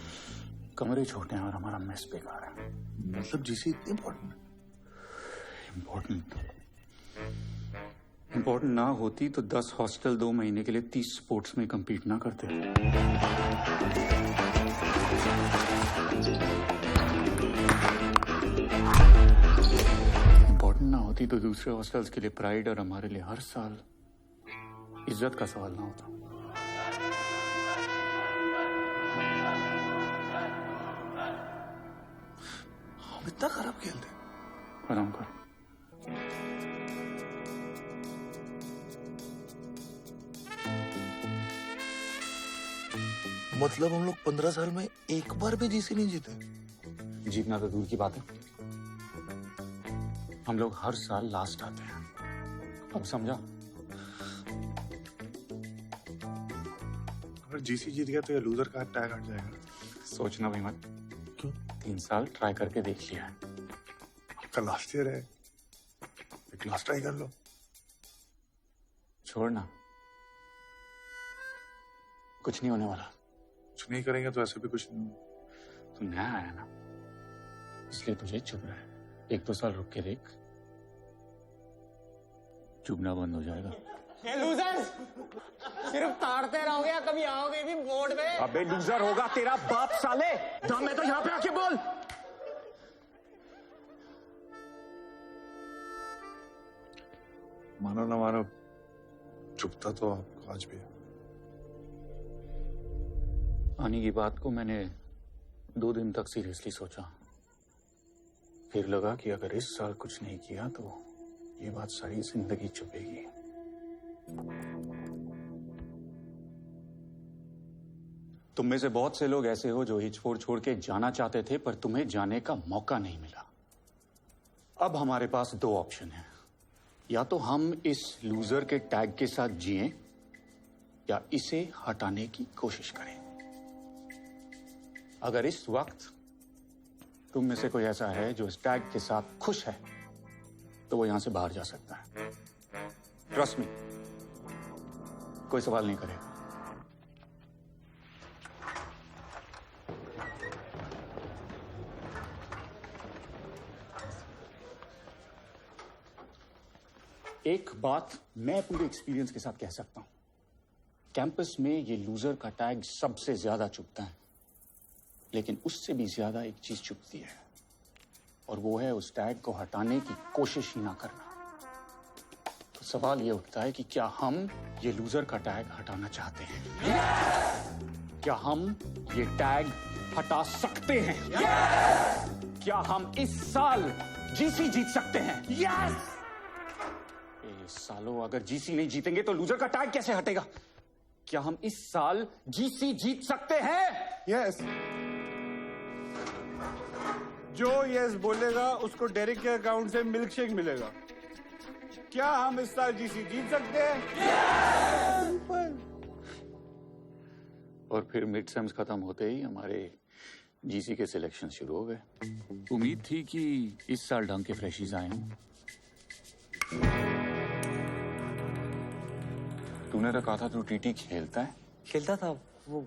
कमरे छोटे हैं और हमारा मेस बेकार है? मतलब जीसी इतनी इम्पोर्टेंट ना होती तो 10 हॉस्टल 2 महीने के लिए 30 स्पोर्ट्स में compete ना करते। इम्पोर्टेंट ना होती तो दूसरे हॉस्टल्स के लिए प्राइड और हमारे लिए हर साल इज्जत का सवाल ना होता। हम इतना खराब खेलते? आराम कर। मतलब हम लोग 15 साल में एक बार भी जीसी नहीं जीते? जीतना तो दूर की बात है, हम लोग हर साल लास्ट आते हैं। अब समझा? अगर जीसी जीत गया तो ये लूजर का टैग हट जाएगा। सोचना भी मत। क्यों? 3 साल ट्राई करके देख लिया है। आपका लास्ट ईयर है, एक लास्ट ट्राई कर लो। छोड़ना, कुछ नहीं होने वाला। कुछ नहीं करेंगे तो ऐसे भी कुछ नहीं। तू नया आया ना, इसलिए तुझे चुभ रहा है। 1-2 साल रुक के देख, चुभना बंद हो जाएगा। ये लूजर्स सिर्फ ताड़ते रहोगे या कभी आओगे भी बोर्ड में? अबे लूजर होगा तेरा बाप साले। दम है तो यहाँ पे आके बोल। मानो ना मानो, चुपता तो आपको आज भी है। आने की बात को मैंने 2 दिन तक सीरियसली सोचा, फिर लगा कि अगर इस साल कुछ नहीं किया तो ये बात सारी जिंदगी चुभेगी। तुम में से बहुत से लोग ऐसे हो जो H4 छोड़ के जाना चाहते थे पर तुम्हें जाने का मौका नहीं मिला। अब हमारे पास 2 ऑप्शन हैं, या तो हम इस लूजर के टैग के साथ जिएं या इसे हटाने की कोशिश करें। अगर इस वक्त तुम में से कोई ऐसा है जो इस टैग के साथ खुश है तो वो यहां से बाहर जा सकता है। ट्रस्ट मी, कोई सवाल नहीं करेगा। एक बात मैं पूरे एक्सपीरियंस के साथ कह सकता हूं, कैंपस में ये लूजर का टैग सबसे ज्यादा चुभता है, लेकिन उससे भी ज्यादा एक चीज चुभती है, और वो है उस टैग को हटाने की कोशिश ही ना करना। तो सवाल ये उठता है कि क्या हम ये लूजर का टैग हटाना चाहते हैं? क्या हम ये टैग हटा सकते हैं? क्या हम इस साल जीसी जीत सकते हैं? यस! सालों, अगर जीसी नहीं जीतेंगे तो लूजर का टैग कैसे हटेगा? क्या हम इस साल जीसी जीत सकते हैं? यस। जो यस बोलेगा उसको डेरिक के अकाउंट से मिल्क शेक मिलेगा। क्या हम इस साल जीसी जीत सकते हैं? और फिर मिड सेम्स खत्म होते ही हमारे जीसी के सिलेक्शन शुरू हो गए। उम्मीद थी कि इस साल ढंग के फ्रेशीज आए हों। तूने तो कहा था तू टीटी खेलता है। खेलता था वो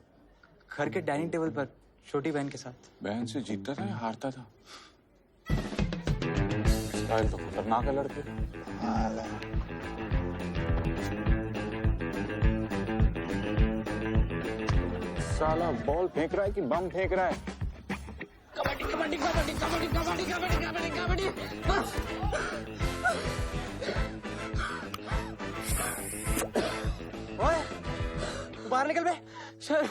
घर के डाइनिंग टेबल पर छोटी बहन के साथ। बहन से जीतता था या हारता था? स्टाइल तो खतरनाक है लड़के। साला बॉल फेंक रहा है कि बम फेंक रहा है? कबड्डी कबड्डी कबड्डी कबड्डी कबड्डी कबड्डी कबड्डी कबड्डी बस। ओए, तू बाहर निकल बे। सर,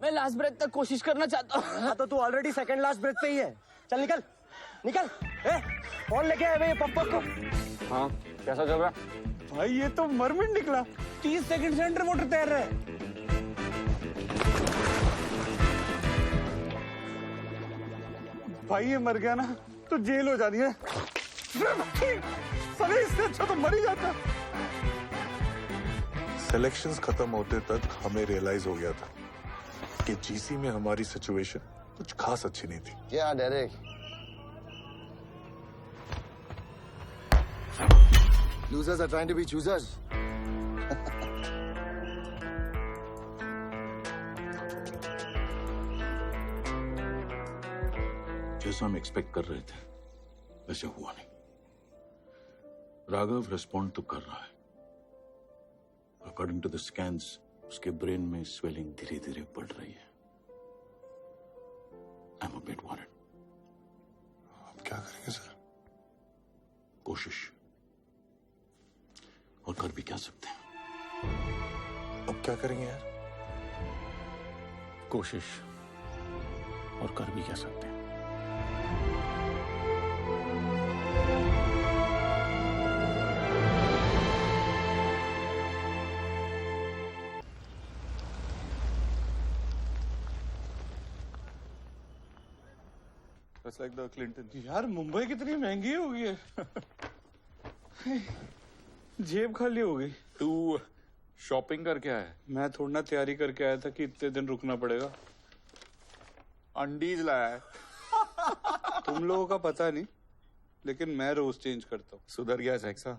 मैं लास्ट ब्रेथ तक कोशिश करना चाहता हूँ। हाँ तो तू ऑलरेडी सेकंड लास्ट ब्रेथ पे ही है। चल निकल, निकल। कौन लेके आया भाई पप्पा को? हाँ, कैसा चल रहा? भाई ये तो मरमिट निकला। 30 सेकंड से अंडर वाटर तैर रहा है। भाई ये मर गया ना तो जेल हो जानी है। साले इससे अच्छा तो मर ही जाता। सिलेक्शंस खत्म होते तक हमें रियलाइज हो गया था कि जीसी में हमारी सिचुएशन कुछ खास अच्छी नहीं थी। क्या Derek? Losers are trying to be choosers. जैसा हम एक्सपेक्ट कर रहे थे वैसे हुआ नहीं। राघव रिस्पॉन्ड तो कर रहा है। अकॉर्डिंग टू द स्कैन्स उसके ब्रेन में स्वेलिंग धीरे धीरे बढ़ रही है। I am a bit worried. अब क्या करेंगे सर? कोशिश, और कर भी क्या सकते हैं। अब क्या करेंगे यार? कोशिश, और कर भी क्या सकते हैं। Just like the Clinton. यार मुंबई कितनी महंगी हो गई है। जेब खाली हो गई। तू शॉपिंग करके आया है? मैं थोड़ा ना तैयारी करके आया था कि इतने दिन रुकना पड़ेगा। अंडीज लाया है। तुम लोगों का पता नहीं, लेकिन मैं रोज चेंज करता हूँ। सुधर गया सेक्सा,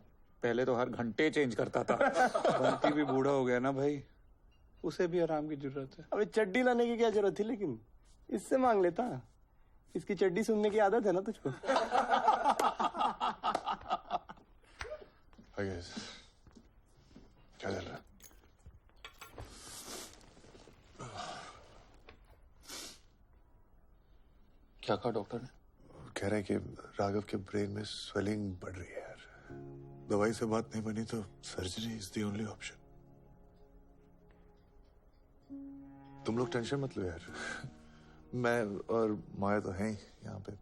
पहले तो हर घंटे चेंज करता था। बंटी भी बूढ़ा हो गया ना भाई, उसे भी आराम की जरूरत है। अबे चड्डी लाने की क्या जरूरत थी, लेकिन इससे मांग लेता। इसकी चड्डी सुनने की आदत है ना तुझको। क्या चल रहा है? क्या कहा डॉक्टर ने? कह रहे हैं कि राघव के ब्रेन में स्वेलिंग बढ़ रही है यार। दवाई से बात नहीं बनी तो surgery is the only option. तुम लोग टेंशन मत लो यार। मैं और माया तो हैं ही यहाँ पे।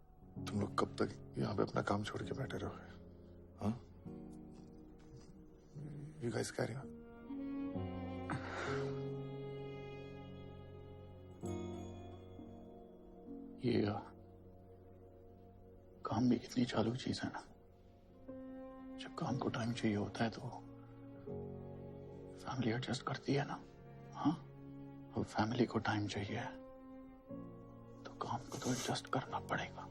तुम लोग कब तक यहाँ पे अपना काम छोड़ के बैठे रहोगे? हाँ? You guys carry on. ये काम भी कितनी चालू चीज है ना। जब काम को टाइम चाहिए होता है तो फैमिली एडजस्ट करती है ना। हाँ, अब फैमिली को टाइम चाहिए तो काम को तो एडजस्ट करना पड़ेगा।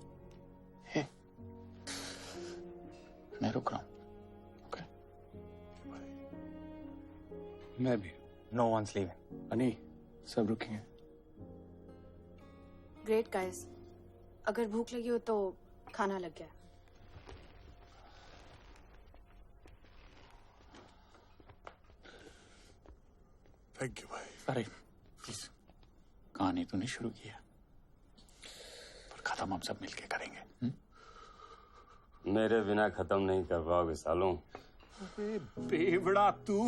हे, मैं रुक रहा हूं। ओके? मैं भी। No one's leaving. अनी, सब रुकेंगे। ग्रेट गाइस, अगर भूख लगी हो तो खाना लग गया। थैंक यू भाई। अरे प्लीज, कहानी तूने शुरू किया पर खत्म हम सब मिलके करेंगे। मेरे बिना खत्म नहीं कर पाओगे सालों। बेवड़ा तू,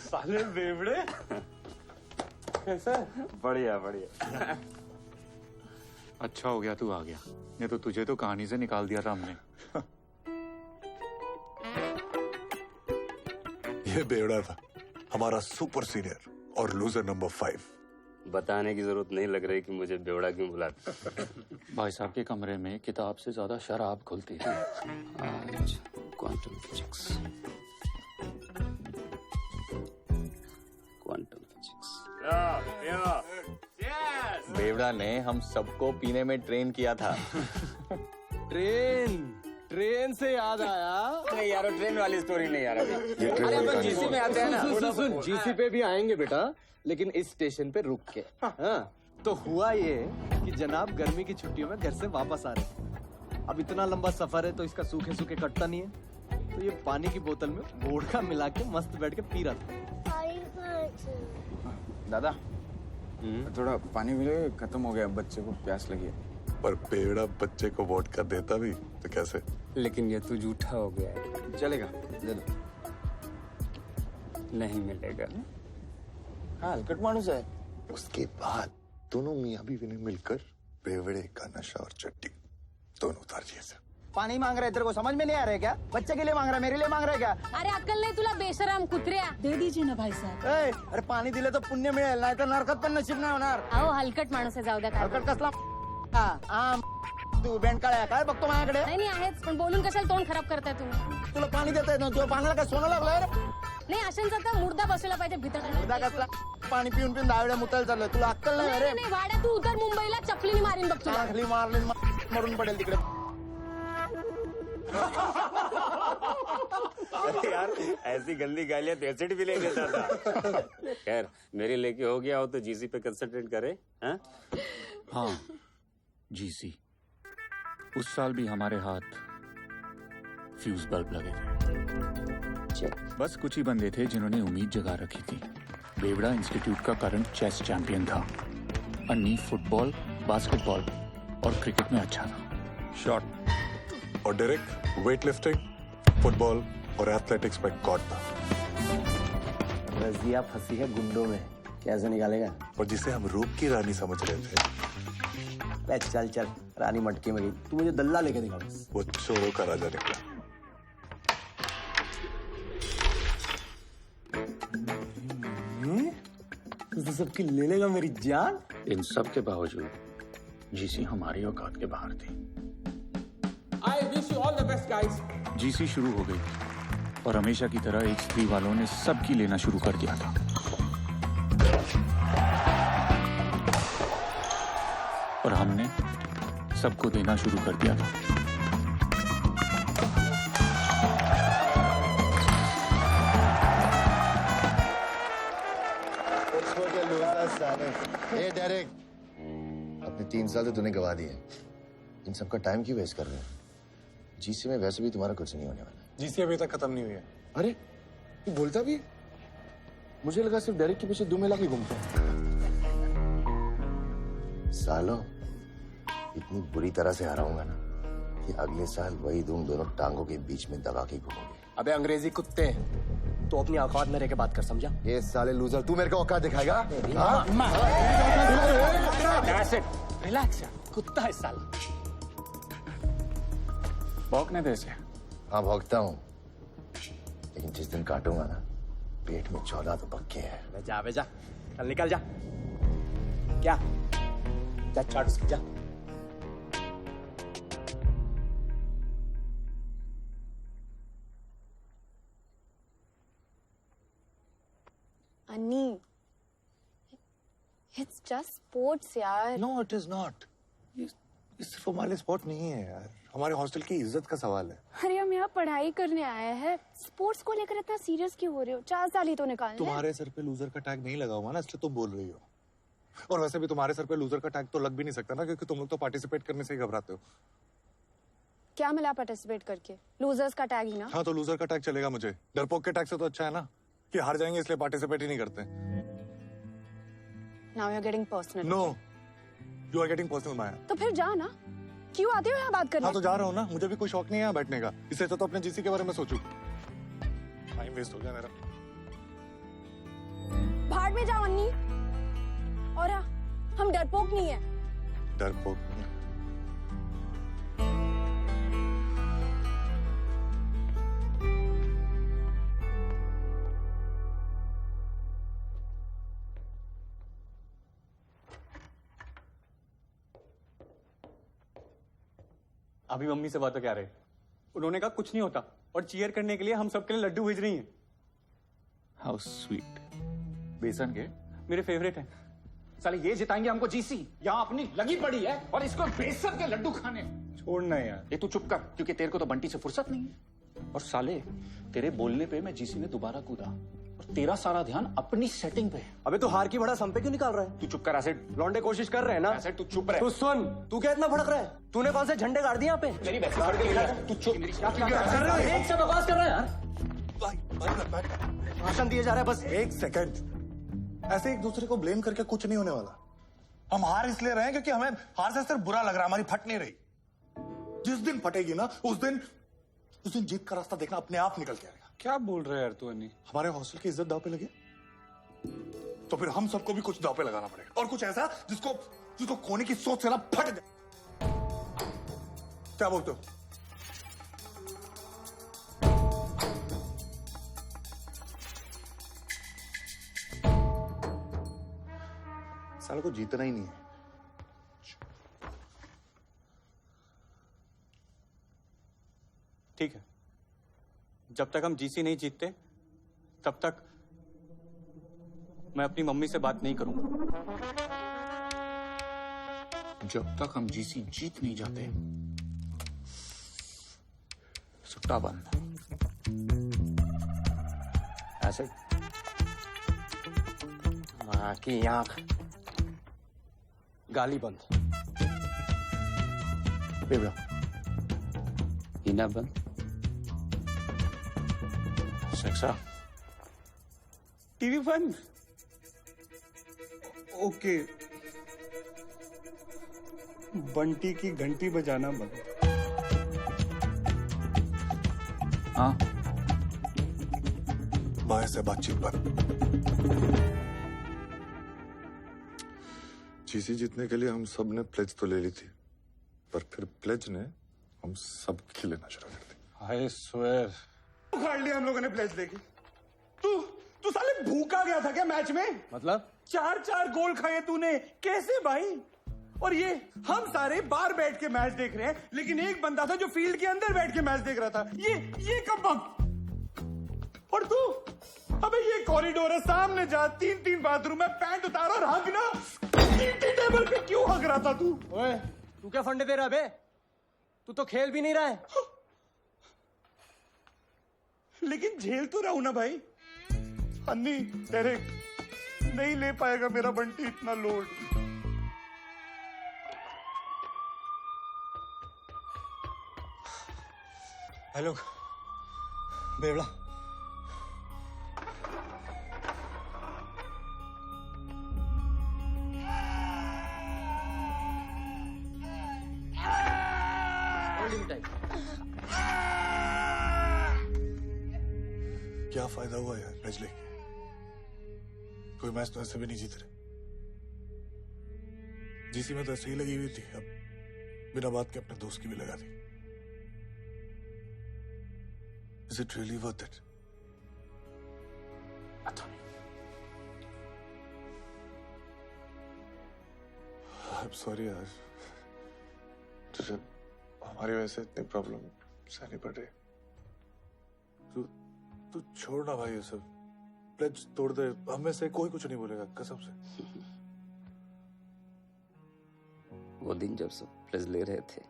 साले बेवड़े। कैसा? बढ़िया बढ़िया। अच्छा हो गया तू आ गया, नहीं तो तुझे तो कहानी से निकाल दिया था हमने। ये बेवड़ा था, हमारा सुपर सीनियर और लूजर नंबर 5। बताने की जरूरत नहीं लग रही कि मुझे बेवड़ा क्यों बुलाते। भाई साहब के कमरे में किताब से ज्यादा शराब खुलती थी। आज क्वांटम फिजिक्स, क्वांटम फिजिक्स। बेवड़ा ने हम सबको पीने में ट्रेन किया था। ट्रेन से याद आया। नहीं यार, ट्रेन वाली स्टोरी नहीं यार। अरे अपन जीसी में आते हैं ना। सुन, जीसी पे भी आएंगे बेटा, लेकिन इस स्टेशन पे रुक के। हाँ, तो हुआ ये कि जनाब गर्मी की छुट्टियों में घर से वापस आ रहे। अब इतना लंबा सफर है तो इसका सूखे सूखे कटता नहीं है, तो ये पानी की बोतल में वोडका मिला के मस्त बैठ के पी रहा था। दादा थोड़ा पानी मिले, खत्म हो गया, बच्चे को प्यास लगी है। पर बेवड़ा बच्चे को वोडका देता भी तो कैसे? लेकिन ये तो झूठा हो गया है। चलेगा, दे दो। नहीं मिलेगा। हाँ, हलकट मानुस है। उसके बाद दोनों मियाँ बीवी ने मिलकर बेवड़े का नशा और चट्टी दोनों उतार दिए थे। पानी मांग रहे, तेरे को समझ में नहीं आ रहा है क्या? बच्चे के लिए मांग रहा है, मेरे लिए मांग रहा है क्या? अरे अक्कल नहीं तुला बेशरम कुत्र्या. दे दीजिए ना भाई साहब. अरे पाणी दिले तर पुण्य मिळेल, नाही तर नरकात पण नशीब नाही होणार. अहो हलकट माणूस आहे, जाऊ द्या. हलकट कसला? तू बेंडकाळ्या काय बघतो माझ्याकडे? नाही आहेच, पण बोलून कशाला तोंड खराब करताय तुम्ही? तुला पाणी देता येत ना, तुझ्या पाण्याला काय सोनं लागलं रे? नाही अशांचा तर मुर्दा बसवला पाहिजे भीतर. मुर्दा कसला? पाणी पिऊन पिऊन दावड्या मुतायला चाललंय. तुला अक्कल नाही रे? नाही वाड्या, तू उतर मुंबईला चपलीने मारीन बघ तुला. चांगली मारली मरून पडेल तिकडे. अरे यार ऐसी गंदी गालियां तो एसिड भी ले लेता था। खैर मेरे लेके हो गया हो तो जीसी पे कंसंट्रेट करे। हाँ जीसी, उस साल भी हमारे हाथ फ्यूज बल्ब लगे थे। बस कुछ ही बंदे थे जिन्होंने उम्मीद जगा रखी थी। बेवड़ा इंस्टीट्यूट का करंट चेस चैंपियन था। अन्नी फुटबॉल, बास्केटबॉल और क्रिकेट में अच्छा था। शॉट और डायरेक्ट वेटलिफ्टिंग, फुटबॉल और एथलेटिक्स में गॉड था। रजिया फंसी है गुंडों में, कैसे निकालेगा? और जिसे हम रूप की रानी समझ रहे थे, चल चल रानी मटके में गई। तू मुझे दल्ला लेके दिखा बस। वो चोरों का राजा निकला। तू सबकी ले लेगा मेरी जान। इन सब के बावजूद जीसी हमारी औकात के बाहर थी। I wish you all the best, guys. GC शुरू हो गई और हमेशा की तरह H3 वालों ने सबकी लेना शुरू कर दिया था। और हमने सबको देना शुरू कर दिया था। ए डायरेक्ट, अपने 3 साल तो तूने गवा दिए। इन सबका टाइम क्यों वेस्ट कर रहे हो? जीसी में वैसे भी तुम्हारा कुछ नहीं होने वाला। जीसी अभी तक खत्म नहीं हुई है। अरे तू बोलता भी? मुझे लगा सिर्फ डायरेक्ट के पीछे 2 महिला की घूमता है। सालों, इतनी बुरी तरह से हराऊंगा ना कि अगले साल वही तुम दोनों टांगों के बीच में दबा के घूमोगे। अबे अंग्रेजी कुत्ते, तो अपनी औकात में रह के बात कर, समझा? ये साले लूजर, तू मेरे को औकात दिखाएगा? रिलैक्स यार, कुत्ता है साला। भौंकने दे इसे। हाँ भौंकता हूँ, लेकिन जिस दिन काटूंगा ना, पेट में 14 तो पक्के है। जा बे जा, चल निकल जा। क्या? जा चाट उसकी, जा। अन्नी, it's just sports यार। No, it is not. ये सिर्फ हमारे स्पोर्ट नहीं है यार, हमारे हॉस्टल की इज्जत का सवाल है। अरे हम यहाँ पढ़ाई करने आए हैं, स्पोर्ट्स को लेकर इतना सीरियस क्यों हो रहे हो? 4 साल ही तो निकालने। तुम्हारे सर पे लूजर का टैग नहीं लगा हुआ ना, इसलिए तुम बोल रही हो। और वैसे भी तुम्हारे सर पे लूजर का टैग तो लग भी नहीं सकता ना, क्योंकि तुम लोग तो पार्टिसिपेट करने से ही घबराते हो। क्या मिला पार्टिसिपेट करके? लूजर्स का टैग ही ना। हाँ तो लूजर का टैग चलेगा मुझे। डरपोक के टैग से तो अच्छा है ना कि हार जाएंगे इसलिए पार्टिसिपेट ही नहीं करते। Now you are getting personal. No, you are getting personal Maya. तो फिर जा ना, क्यों आते हो यहाँ बात करने? हाँ तो जा रहा हूँ ना, मुझे भी कोई शौक नहीं है यहाँ बैठने का, इससे तो अपने जीसी के बारे में सोचूं। टाइम वेस्ट हो गया मेरा। भाड़ में जाओ अन्नी। और हाँ, हम डरपोक नहीं है। डरपोक नहीं। अभी मम्मी से बात क्या रहे, उन्होंने कहा कुछ नहीं होता और चीयर करने के लिए हम सबके लिए लड्डू भेज रही हैं। How sweet. बेसन के मेरे फेवरेट हैं। साले ये जिताएंगे हमको जीसी, यहाँ अपनी लगी पड़ी है और इसको बेसन के लड्डू खाने। छोड़ना है यार। ये तू चुप कर, क्योंकि तेरे को तो बंटी से फुर्सत नहीं है। और साले तेरे बोलने पे मैं जीसी में दोबारा कूदा और तेरा सारा ध्यान अपनी सेटिंग पे है। अबे तू हार की बड़ा सम पे क्यों निकाल रहा है? तू चुप कर एसिड। लौंडे कोशिश कर रहे हैं ना। एसिड तू चुप रह। तू सुन, तू क्या इतना भड़क रहा है? तूने कौन से झंडे गाड़ दिए यहाँ पे? मेरी वैसे फड़ के लिखा। तू चुप। क्या कर रहे हो? एक से बकवास कर रहा है यार। भाषण दिए जा रहा है बस। एक सेकंड, ऐसे एक दूसरे को ब्लेम करके कुछ नहीं होने वाला। हम हार इसलिए रहे हैं क्योंकि हमें हार से सिर्फ बुरा लग रहा है, हमारी फट नहीं रही। जिस दिन फटेगी ना, उस दिन जीत का रास्ता देखना अपने आप निकल के आएगा। क्या बोल रहे हैं यार तू अन्नी? हमारे हॉस्टल की इज्जत दांव पे लगी तो फिर हम सबको भी कुछ दांव पे लगाना पड़ेगा, और कुछ ऐसा जिसको खोने की सोच से ना फट जाए। क्या बोलते हो? साले को जीतना ही नहीं है। ठीक है, जब तक हम जीसी नहीं जीतते तब तक मैं अपनी मम्मी से बात नहीं करूंगा। जब तक हम जीसी जीत नहीं जाते, सुट्टा बंद। ऐसे माँ की आंख, गाली बंद। बेबड़ा पीना बंद। सेक्सा टीवी बंद। ओके, बंटी की घंटी बजाना बंद। हाँ, माया से बातचीत बंद। जीसी जीतने के लिए हम सब ने प्लेज तो ले ली थी, पर फिर प्लेज ने हम सब की लेना शुरू कर दी। आई स्वेयर, उखाड़ लिया हम लोगों ने प्लेज लेके। तू साले भूखा गया था क्या मैच में? मतलब 4 गोल खाए तूने, कैसे भाई? और ये हम सारे बाहर बैठ के मैच देख रहे हैं, लेकिन एक बंदा था जो फील्ड के अंदर बैठ के मैच देख रहा था। ये कब वक्त? और तू, अबे ये कॉरिडोर है, सामने जा, 3 बाथरूम है, पैंट उतार और हग ना। टेबल पे क्यों हग रहा था तू? ओए, तू क्या फंडे दे रहा है बे? तू तो खेल भी नहीं रहा है। लेकिन झेल तो रहा हूं ना भाई। अन्नी, डायरेक्ट नहीं ले पाएगा मेरा बंटी इतना लोड। हेलो बेवड़ा, क्या फायदा हुआ यार मैच लेके? कोई मैच तो ऐसे भी नहीं जीत रहे। जीसी में तो ऐसे ही लगी हुई थी, अब बिना बात के अपने दोस्त की भी लगा दी। Is it really worth it? I'm sorry यार, तुझे हमारी वजह से इतनी प्रॉब्लम सहनी पड़ रही। तू छोड़ ना भाई ये सब, प्लेज तोड़ दे, हमें से कोई कुछ नहीं बोलेगा कसम से। वो दिन जब सब प्लेज ले रहे थे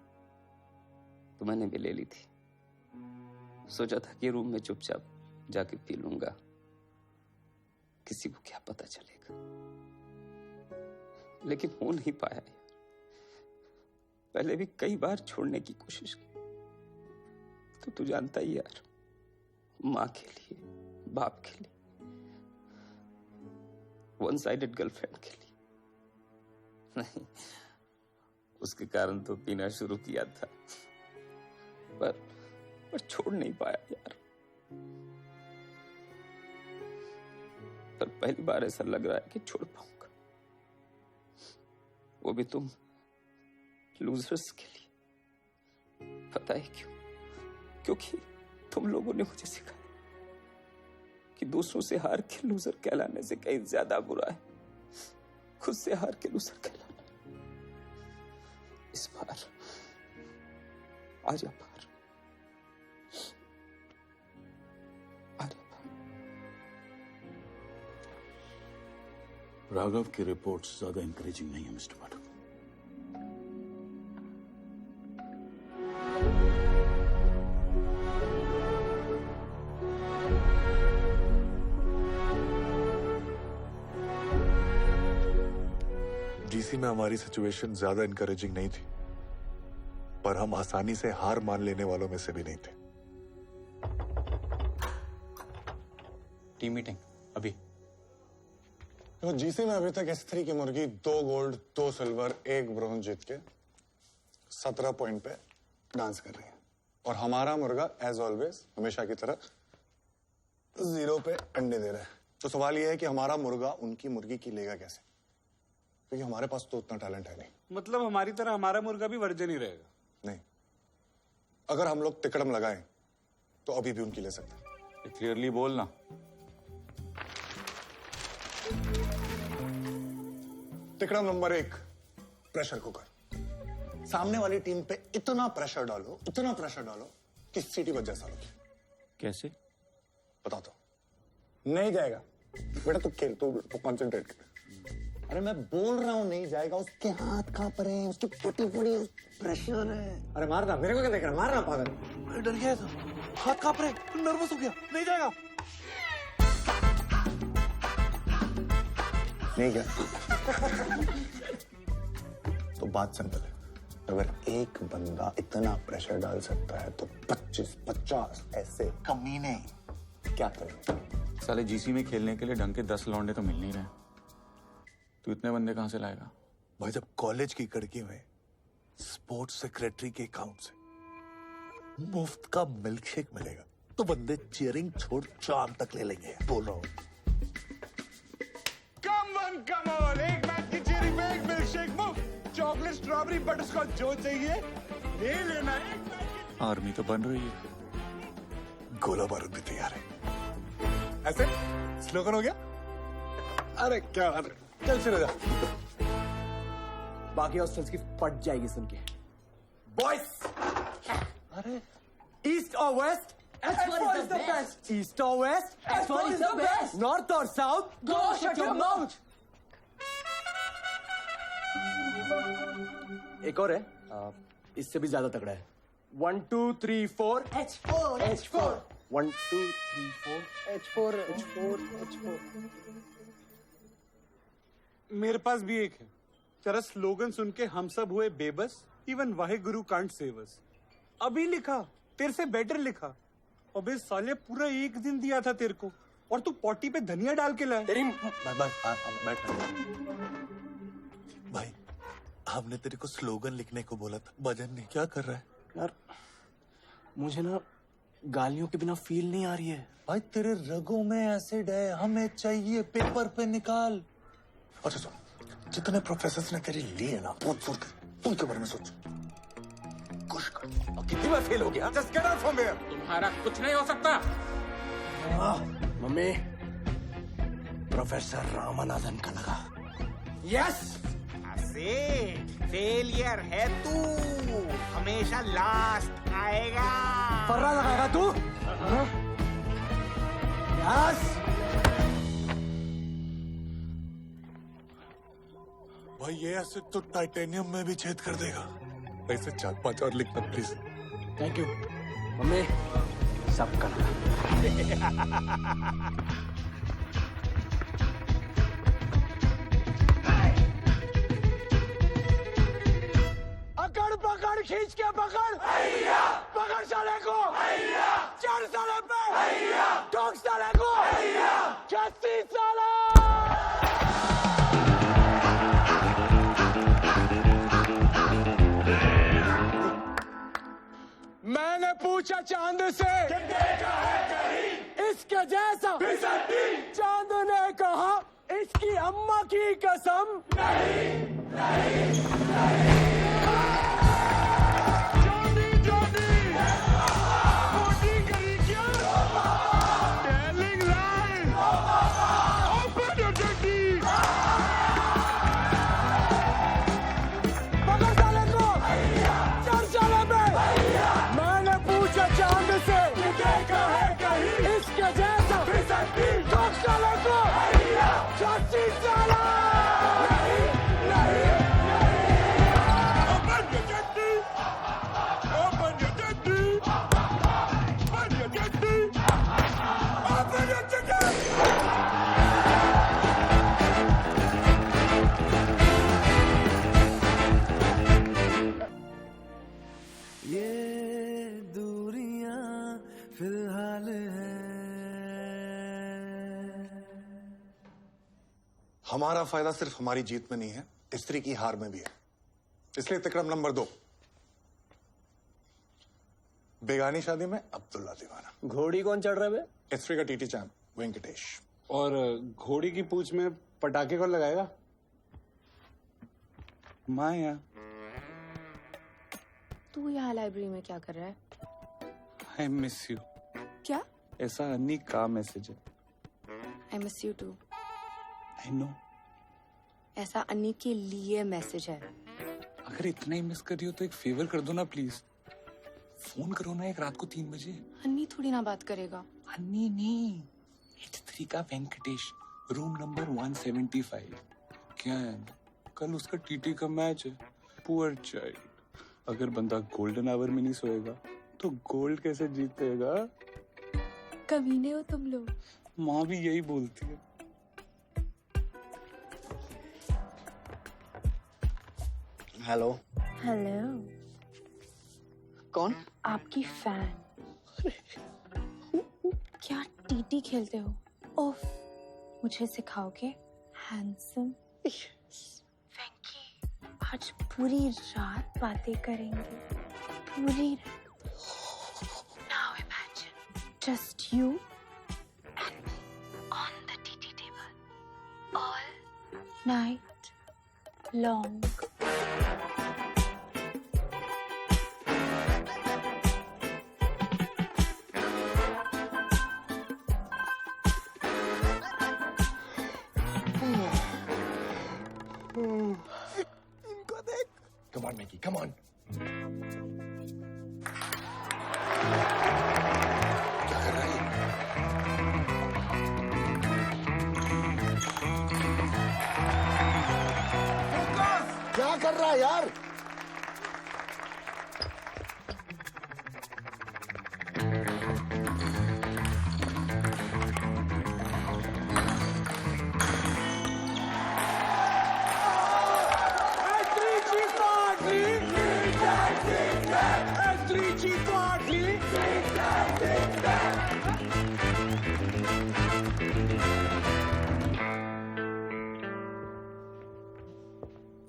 तो मैंने भी ले ली थी। सोचा था कि रूम में चुपचाप जाके पी लूंगा, किसी को क्या पता चलेगा, लेकिन हो नहीं पाया यार। पहले भी कई बार छोड़ने की कोशिश की, तो तू जानता ही यार, माँ के लिए, बाप के लिए, वन साइडेड गर्लफ्रेंड के लिए। नहीं, उसके कारण तो पीना शुरू किया था, पर छोड़ नहीं पाया यार। पर पहली बार ऐसा लग रहा है कि छोड़ पाऊंगा, वो भी तुम लूजर्स के लिए। पता है क्यों? क्योंकि तुम लोगों ने मुझे सिखाया कि दूसरों से हार के लूजर कहलाने से कहीं ज्यादा बुरा है खुद से हार के लूजर कहलाना। इस बार आजा बाहर, राघव की रिपोर्ट्स ज्यादा इंकरेजिंग नहीं है मिस्टर पाठक। जीसी में हमारी सिचुएशन ज्यादा इंकरेजिंग नहीं थी, पर हम आसानी से हार मान लेने वालों में से भी नहीं थे। टीम मीटिंग अभी। तो जीसी में अभी तक S3 की मुर्गी 2 गोल्ड 2 सिल्वर 1 ब्रॉन्ज जीत के 17 पॉइंट पे डांस कर रही है, और हमारा मुर्गा एज ऑलवेज हमेशा की तरह 0 पे अंडे दे रहा है। तो सवाल यह है कि हमारा मुर्गा उनकी मुर्गी की लेगा कैसे, क्योंकि हमारे पास तो उतना टैलेंट है नहीं। मतलब हमारी तरह हमारा मुर्गा भी वर्जन ही रहेगा? नहीं, अगर हम लोग तिकड़म लगाएं तो अभी भी उनकी ले सकते हैं। क्लियरली बोलना। तिकड़म नंबर 1, प्रेशर कुकर। सामने वाली टीम पे इतना प्रेशर डालो कि सीटी बज जाए सालों की। कैसे? बता दो। नहीं जाएगा बेटा, तू खेल, तू कंसंट्रेट कर। अरे मैं बोल रहा हूं नहीं जाएगा, उसके हाथ कांप रहे हैं, उसकी फटी प्रेशर है। अरे मारना, मेरे को क्या देख रहा है, मारना पागल। डर गया था, हाथ कांप रहे, नर्वस हो गया, नहीं जाएगा। नहीं गया तो बात सिंपल है, अगर एक बंदा इतना प्रेशर डाल सकता है तो 25-50 ऐसे कमीने क्या करेंगे? साले जीसी में खेलने के लिए ढंग के 10 लौंडे तो मिल नहीं रहे। तू इतने बंदे कहां से लाएगा? भाई जब कॉलेज की कड़की में स्पोर्ट्स सेक्रेटरी के अकाउंट से मुफ्त का मिल्कशेक मिलेगा तो बंदे चीयरिंग छोड़ शाम तक ले लेंगे, बोल रहा हूँ। कम ऑन, एक मैच की चीयरिंग में 1 मिल्कशेक मुफ्त, चॉकलेट स्ट्रॉबेरी बटरस्कॉच जो चाहिए ले लेना है। आर्मी तो बन रही है, गोला बारूद भी तैयार है। ऐसे स्लोगन हो गया। अरे क्या बात है, चल शुरू जा। बाकी हॉस्टल्स की फट जाएगी सुन के। बॉयज, अरे ईस्ट और waste, H4 is the best. East or west, H4 is the best. North or south, go shut your mouth. एक और है, इससे भी ज्यादा तगड़ा है। 1 2 3 4 H4 H4 1 2 3 4 H4 H4 H4। मेरे पास भी एक है। तेरा स्लोगन सुन के हम सब हुए बेबस, even Waheguru can't save us. अभी लिखा, तेरे से बेटर लिखा। अबे साले पूरा 1 दिन दिया था तेरे को, और तू पॉटी पे धनिया डाल के लाया। बैठ। भाई हमने तेरे को स्लोगन लिखने को बोला था, भजन नहीं। क्या कर रहा है यार? मुझे ना गालियों के बिना फील नहीं आ रही है। भाई तेरे रगों में एसिड है, हमें चाहिए पेपर पे निकाल। अच्छा सुन, जितने प्रोफेसर ने तेरी लिए ना बहुत जोर कर, उनके बारे में सोच। कितनी बार फेल हो गया? Just get out from here. तुम्हारा कुछ नहीं हो सकता। मम्मी, प्रोफेसर रामानाथन का लगा। यस, फेलियर है तू, हमेशा लास्ट आएगा। फर्रा लगाएगा तू? यस। भाई ये एसिड तो टाइटेनियम में भी छेद कर देगा। ऐसे 4-5 और लिखना प्लीज। थैंक यू मम्मी, सब कर अकड़ पकड़ खींच के पकड़, पकड़ साले को, चढ़ साले पे, ठोक साले को, जस्सी साला। मैंने पूछा चांद से देखा है कहीं इसके जैसा चांद ने कहा इसकी अम्मा की कसम नहीं नहीं नहीं हमारा फायदा सिर्फ हमारी जीत में नहीं है, स्त्री की हार में भी है। इसलिए तिक्रम नंबर 2, बेगानी शादी में अब्दुल्ला दीवाना। घोड़ी कौन चढ़ रहा है? स्त्री का टीटी चैंप वेंकटेश। और घोड़ी की पूंछ में पटाखे कौन लगाएगा? माया। तू यहाँ लाइब्रेरी में क्या कर रहा है? I miss you. क्या? ऐसा अन्नी का मैसेज है। I miss you too. I know. ऐसा अन्नी के लिए मैसेज है। अगर इतना ही मिस कर रही हो तो एक फेवर कर दो ना प्लीज। फोन करो ना एक रात को 3 बजे। अन्नी थोड़ी ना बात करेगा। अन्नी नहीं, H3 का वेंकटेश, रूम नंबर 175। क्या है, कल उसका टीटी का मैच है। Poor child. अगर बंदा गोल्डन आवर में नहीं सोएगा तो गोल्ड कैसे जीतेगा? कमीने हो तुम लोग। माँ भी यही बोलती है। हेलो। हेलो। कौन? आपकी फैन। क्या टीटी खेलते हो? ओफ, मुझे सिखाओगे? हैंडसम। वेंकी, आज पूरी रात बातें करेंगे। पूरी रात। Now imagine, just you and me on the TT table all night long. इनको देख। Come on, Mickey, come on. क्या कर रहा है? क्या कर रहा है यार?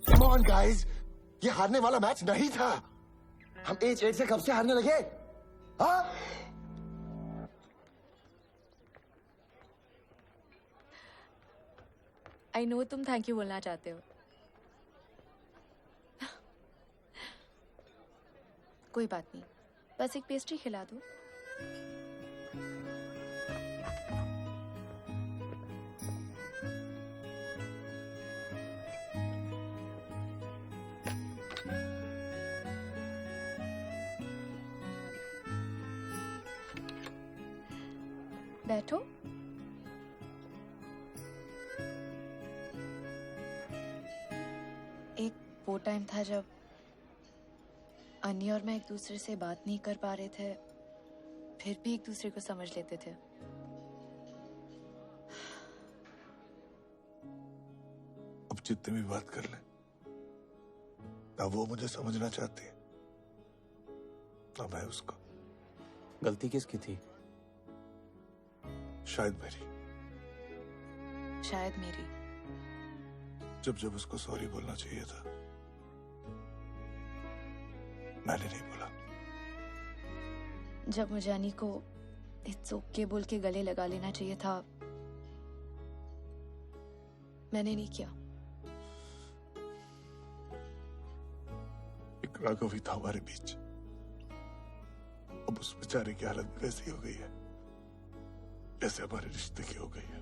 Come on, guys. ये हारने वाला मैच नहीं था। हम 8-8 से कब से हारने लगे? हाँ? आई नो तुम थैंक यू बोलना चाहते हो। कोई बात नहीं, बस एक पेस्ट्री खिला दो। बैठो। एक वो टाइम था जब अन्नी और मैं एक दूसरे से बात नहीं कर पा रहे थे, फिर भी एक दूसरे को समझ लेते थे। अब जितने भी बात कर ले, ना वो मुझे समझना चाहती है, ना मैं उसको। गलती किसकी थी? शायद मेरी। शायद मेरी। जब जब उसको सॉरी बोलना चाहिए था, मैंने नहीं बोला। जब मुझे अनी को इट्स ओके बोल के गले लगा लेना चाहिए था, मैंने नहीं किया। एक राघव ही था हमारे बीच, अब उस बेचारे की हालत वैसी हो गई है जैसे हमारे रिश्ते की हो गई है।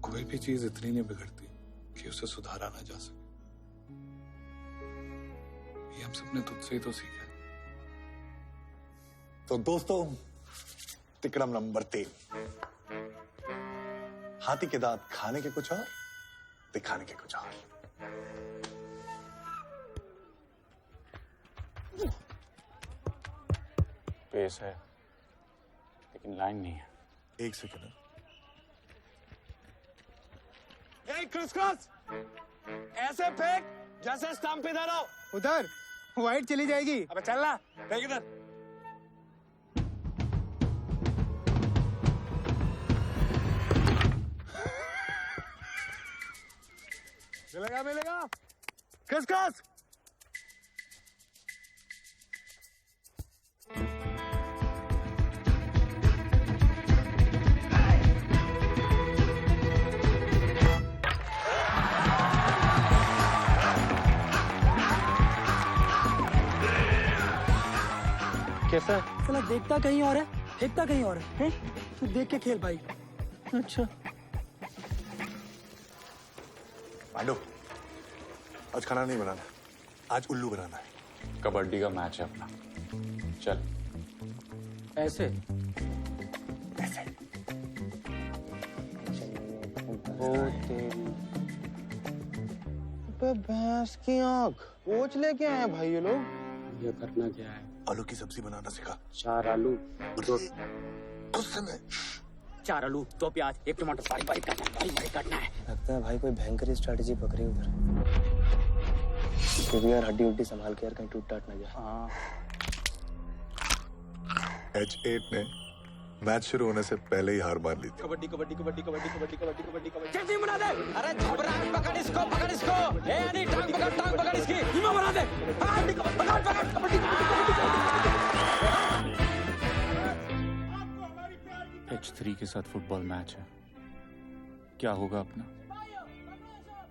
कोई भी चीज इतनी नहीं बिगड़ती कि उसे सुधारा ना जा सके। ये हम सबने तुझसे ही तो सीखा। तो दोस्तों, तिकड़म नंबर 3, हाथी के दांत खाने के कुछ और, दिखाने के कुछ और। पेस है लेकिन लाइन नहीं है। एक सेकंड। क्रिस ऐसे फेंक जैसे स्टंप इधर हो। उधर वाइट चली जाएगी। अबे चल ना, फेंक इधर। मिलेगा क्रिस। कैसा? साला देखता कहीं और है, फेंकता कहीं और है। तू देख के खेल भाई। अच्छा पांडु, आज खाना नहीं बनाना, आज उल्लू बनाना है। कबड्डी का मैच है अपना, चल। ऐसे भैंस की आंख कोच लेके आए भाई ये लोग। ये करना क्या है? आलू की सब्जी बनाना सिखा। 4 आलू, 2 गुस्से में 4 आलू, 2 प्याज, 1 टमाटर, बारीक बारीक काटना है। लगता है भाई कोई भयंकर स्ट्रेटेजी पकड़ी उधर। फिर यार हड्डी उड्डी संभाल के यार, कहीं टूट टाट ना जाए। H8 ने मैच शुरू होने से पहले ही हार मान ली थी। कबड्डी चटनी बना दे। अरे झपरा, पकड़ इसको। ए अनी, टांग पकड़ इसकी। हीमा बना दे। पकड़ कबड्डी। H3 के साथ फुटबॉल मैच है, क्या होगा अपना?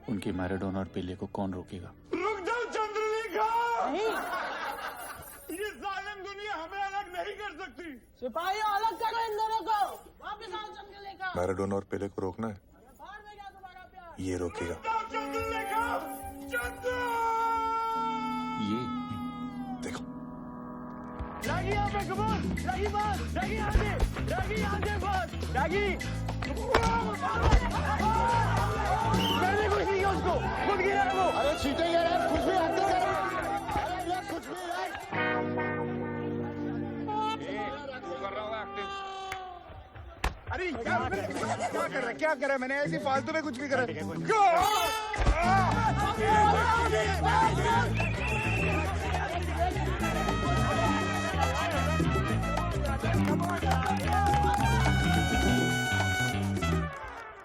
उनके मैराडोना और पेले को कौन रोकेगा? रुक जाओ चंद्रलेखा। ये जालिम दुनिया हमें अलग नहीं कर सकती। सिपाहियों, अलग करो इन दोनों को। वापस आओ चंद्रलेखा। मैराडोना और पेले को रोकना है, ये रोकेगा। ये देखो। रागी यहाँ पे, कमोन। रागी बात, रागी यहाँ से बात, रागी। मैंने कुछ नहीं किया उसको, खुद गिरा है वो। अरे चीटे यार, कुछ भी हरकत कर। अरे कुछ भी यार। कर रहा हूँ एक्टिंग। अरे क्या कर रहा है? मैंने ऐसी फालतू में कुछ भी करा।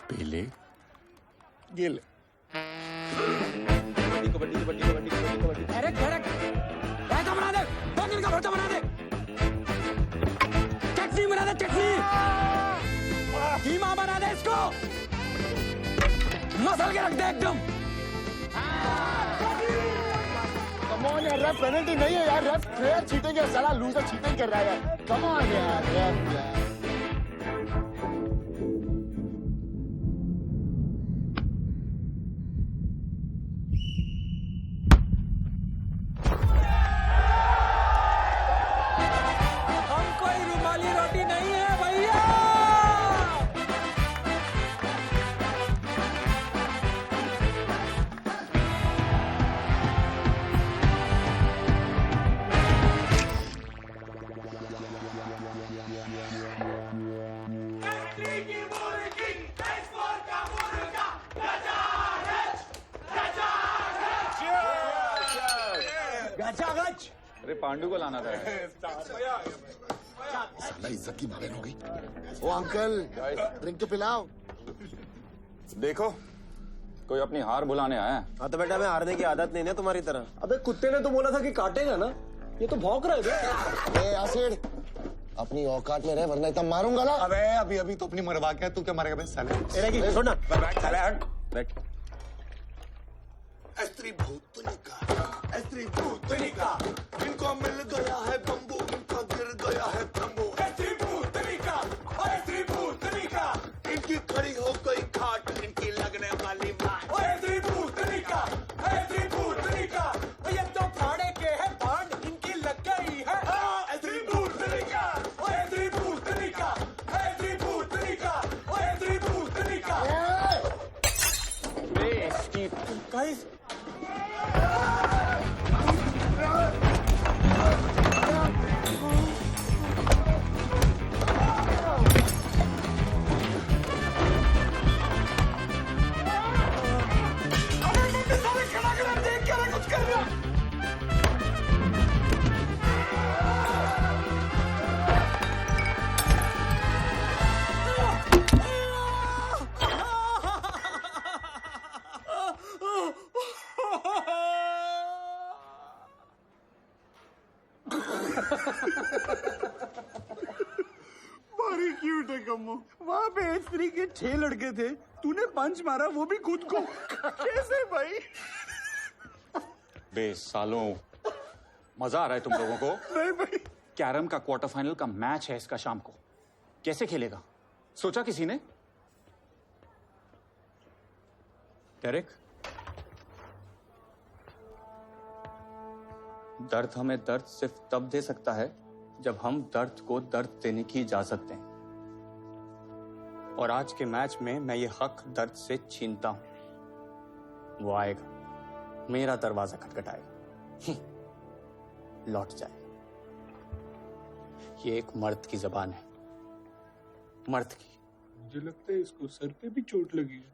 पेले गिल। कबड्डी। रायता बना दे, बैंगन का भरता बना दे, चटनी बना दे, कीमा बना दे, इसको मसल के रख दे एकदम। कम ऑन यार, रेफ पेनल्टी नहीं है यार, रेफ प्लेयर चीटिंग है, साला लूजर चीटिंग कर रहा है यार। कम ऑन यार, रेफ यार। अरे पांडु को लाना था। साला इज्जत की मालूम हो गई। ओ अंकल, ड्रिंक तो पिलाओ। देखो, कोई अपनी हार बुलाने आया है। हाँ तो बेटा, मैं हारने की आदत नहीं है तुम्हारी तरह। अबे कुत्ते ने तो बोला था कि काटेगा ना। ये तो भौंक रहे थे। एसिड अपनी औकात में रहे वरना इतना मारूंगा ना। अबे अभी अभी तो अपनी मरवा के तू क्या मारेगा बे साले। छोड़ना बैठ साले हट बैठ। स्त्री भूतनिका इनको मिल गया है बम्बू, इनका गिर गया है तंबू। स्त्री भूतनिका इनकी खड़ी हो गई खाट, इनकी लगने वाली मार। स्त्री भूतनिका ये तो फाड़े के है बांड, इनकी लग गई है। स्त्री भूतनिका गाइस बड़ी क्यूट है कम्मो। वहाँ पे स्त्री के 6 लड़के थे, तूने पंच मारा वो भी खुद को। कैसे भाई? बे सालों, मजा आ रहा है तुम लोगों को? नहीं भाई। कैरम का क्वार्टर फाइनल का मैच है इसका शाम को, कैसे खेलेगा सोचा किसी ने? डेरेक, दर्द हमें दर्द सिर्फ तब दे सकता है जब हम दर्द को दर्द देने की इजाजत दें। और आज के मैच में मैं ये हक दर्द से छीनता हूं। वो आएगा, मेरा दरवाजा खटखटाएगा, लौट जाएगा। ये एक मर्द की जबान है, मर्द की। मुझे लगता है इसको सर पे भी चोट लगी है।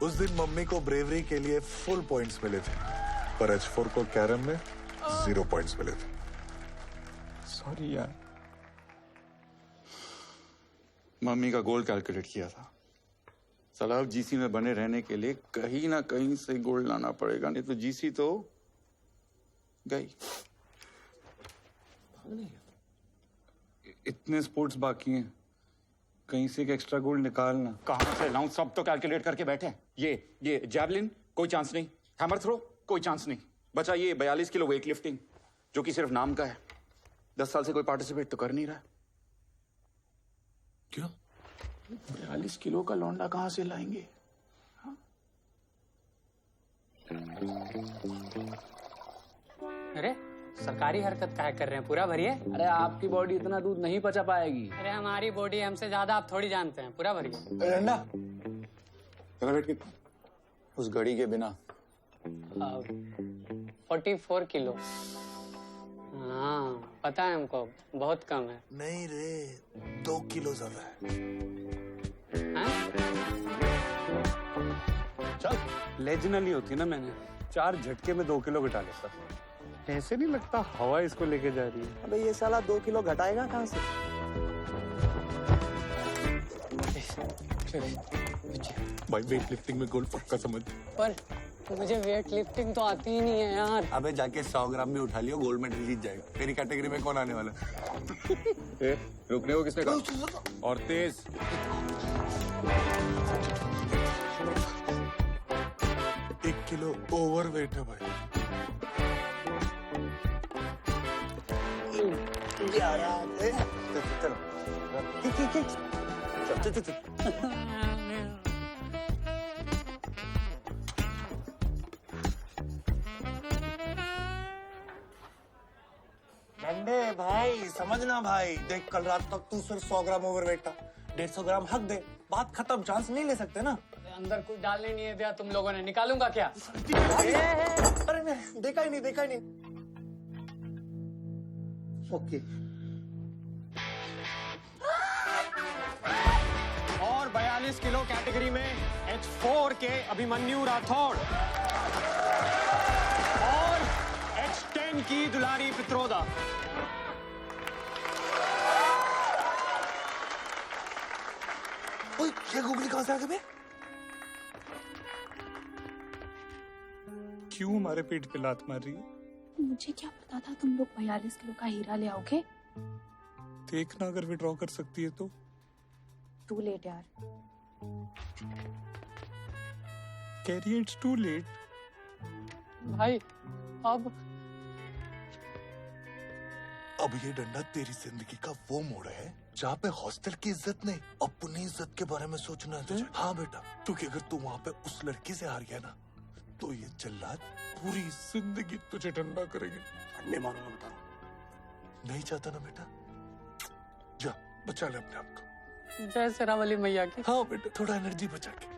उस दिन मम्मी को ब्रेवरी के लिए फुल पॉइंट्स मिले थे, पर H4 को कैरम में 0 पॉइंट्स मिले थे। सॉरी यार, मम्मी का गोल कैलकुलेट किया था। साला अब जीसी में बने रहने के लिए कहीं ना कहीं से गोल्ड लाना पड़ेगा, नहीं तो जीसी तो गई। इतने स्पोर्ट्स बाकी हैं, कहीं से एक एक्स्ट्रा गोल्ड निकालना। कहां से लाऊं? सब तो कैलकुलेट करके बैठे। ये जैवलिन कोई चांस नहीं, हैमर थ्रो कोई चांस नहीं, बचा ये 42 किलो वेट लिफ्टिंग जो कि सिर्फ नाम का है। 10 साल से कोई पार्टिसिपेट तो कर नहीं रहा। क्यों? 42 किलो का लौंडा कहां से लाएंगे? अरे सरकारी हरकत काहे कर रहे हैं, पूरा भरिए। अरे आपकी बॉडी इतना दूध नहीं पचा पाएगी। अरे हमारी बॉडी हमसे ज्यादा आप थोड़ी जानते हैं, पूरा भरिए। रंडा चला बैठ के उस घड़ी के बिना 44 किलो। हाँ पता है हमको, बहुत कम है। नहीं रे, 2 किलो ज्यादा है। चल लेजनली होती ना, मैंने 4 झटके में 2 किलो घटा लेता। ऐसे नहीं लगता हवा इसको लेके जा रही है। अबे ये साला 2 किलो घटाएगा कहाँ से? भाई वेट लिफ्टिंग में गोल्ड पक्का समझ। पर मुझे वेट लिफ्टिंग तो आती ही नहीं है यार। अबे जाके 100 ग्राम भी उठा लियो, गोल्ड मेडल जीत जाएगा। तेरी कैटेगरी में कौन आने वाला? रुकने को किसने कहा? और तेज। 1 किलो ओवर वेट है भाई। चलो डंडे भाई समझना भाई, देख कल रात तक तू सिर्फ 100 ग्राम ओवरवेट था, 150 ग्राम हक दे, बात खत्म, चांस नहीं ले सकते ना। अंदर कुछ डालने नहीं है दिया तुम लोगों ने, निकालूंगा क्या? अरे मैं देखा ही नहीं। ओके। और 42 किलो कैटेगरी में H4 के अभिमन्यु राठौड़ और H10 की दुलारी पित्रोदा। ओए, ये गुगली कहां से आ गए बे? क्यों हमारे पेट पे लात मार रही है? मुझे क्या पता था तुम लोग 42 किलो का हीरा ले आओगे। देखना अगर विड्रॉ कर सकती है तो। टू लेट यार। Carrie it's too late. भाई अब ये डंडा तेरी जिंदगी का वो मोड़ है जहाँ पे हॉस्टल की इज्जत नहीं, अपनी इज्जत के बारे में सोचना है तुझे। हाँ बेटा, क्योंकि अगर तू वहाँ पे उस लड़की से हार गया ना, तो ये जल्लाद पूरी जिंदगी तुझे ठंडा करेंगे। अंडे मारूंगा बता रहा। नहीं चाहता ना बेटा, जा बचा ले अपने आप को। जय शेरावाली मैया की। हाँ बेटा, थोड़ा एनर्जी बचा के।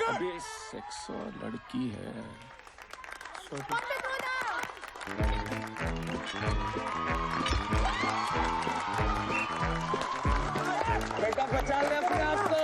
अबे सेक्स और लड़की है। बेटा बचा ले अपने आप को।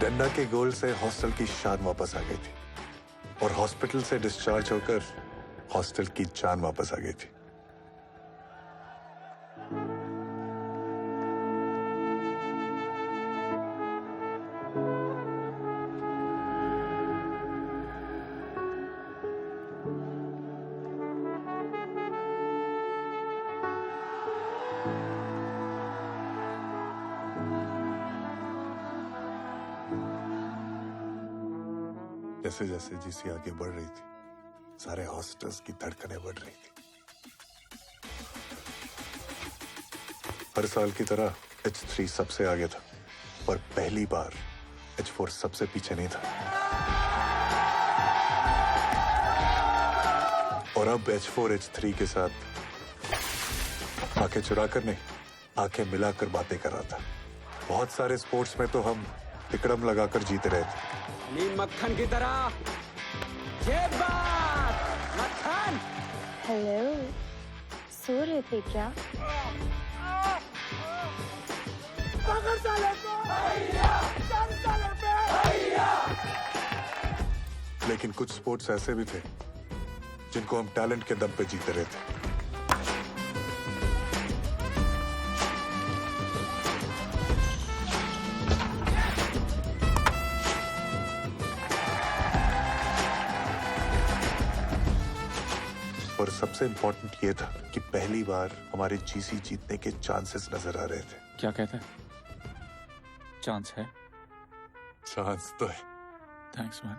डंडा के गोल से हॉस्टल की शान वापस आ गई थी और हॉस्पिटल से डिस्चार्ज होकर हॉस्टल की जान वापस आ गई थी। जैसे जैसे जीसी आगे बढ़ रही थी, सारे हॉस्टल्स की धड़कनें बढ़ रही थी। हर साल की तरह H3 सबसे आगे था, पर पहली बार H4 सबसे पीछे नहीं था। और अब H4 H3 के साथ आंखें चुराकर नहीं, आंखें मिलाकर बातें कर रहा था। बहुत सारे स्पोर्ट्स में तो हम तिकड़म लगाकर जीते रहे थे। नीम मक्खन की तरह। ये बात मक्खन। हेलो, सो रहे थे क्या? पकड़ साले को। चल साले पे। लेकिन कुछ स्पोर्ट्स ऐसे भी थे जिनको हम टैलेंट के दम पे जीते रहे थे। और सबसे इम्पोर्टेंट ये था कि पहली बार हमारे जीसी जीतने के चांसेस नजर आ रहे थे। क्या कहते हैं? चांस है? चांस तो है। Thanks man.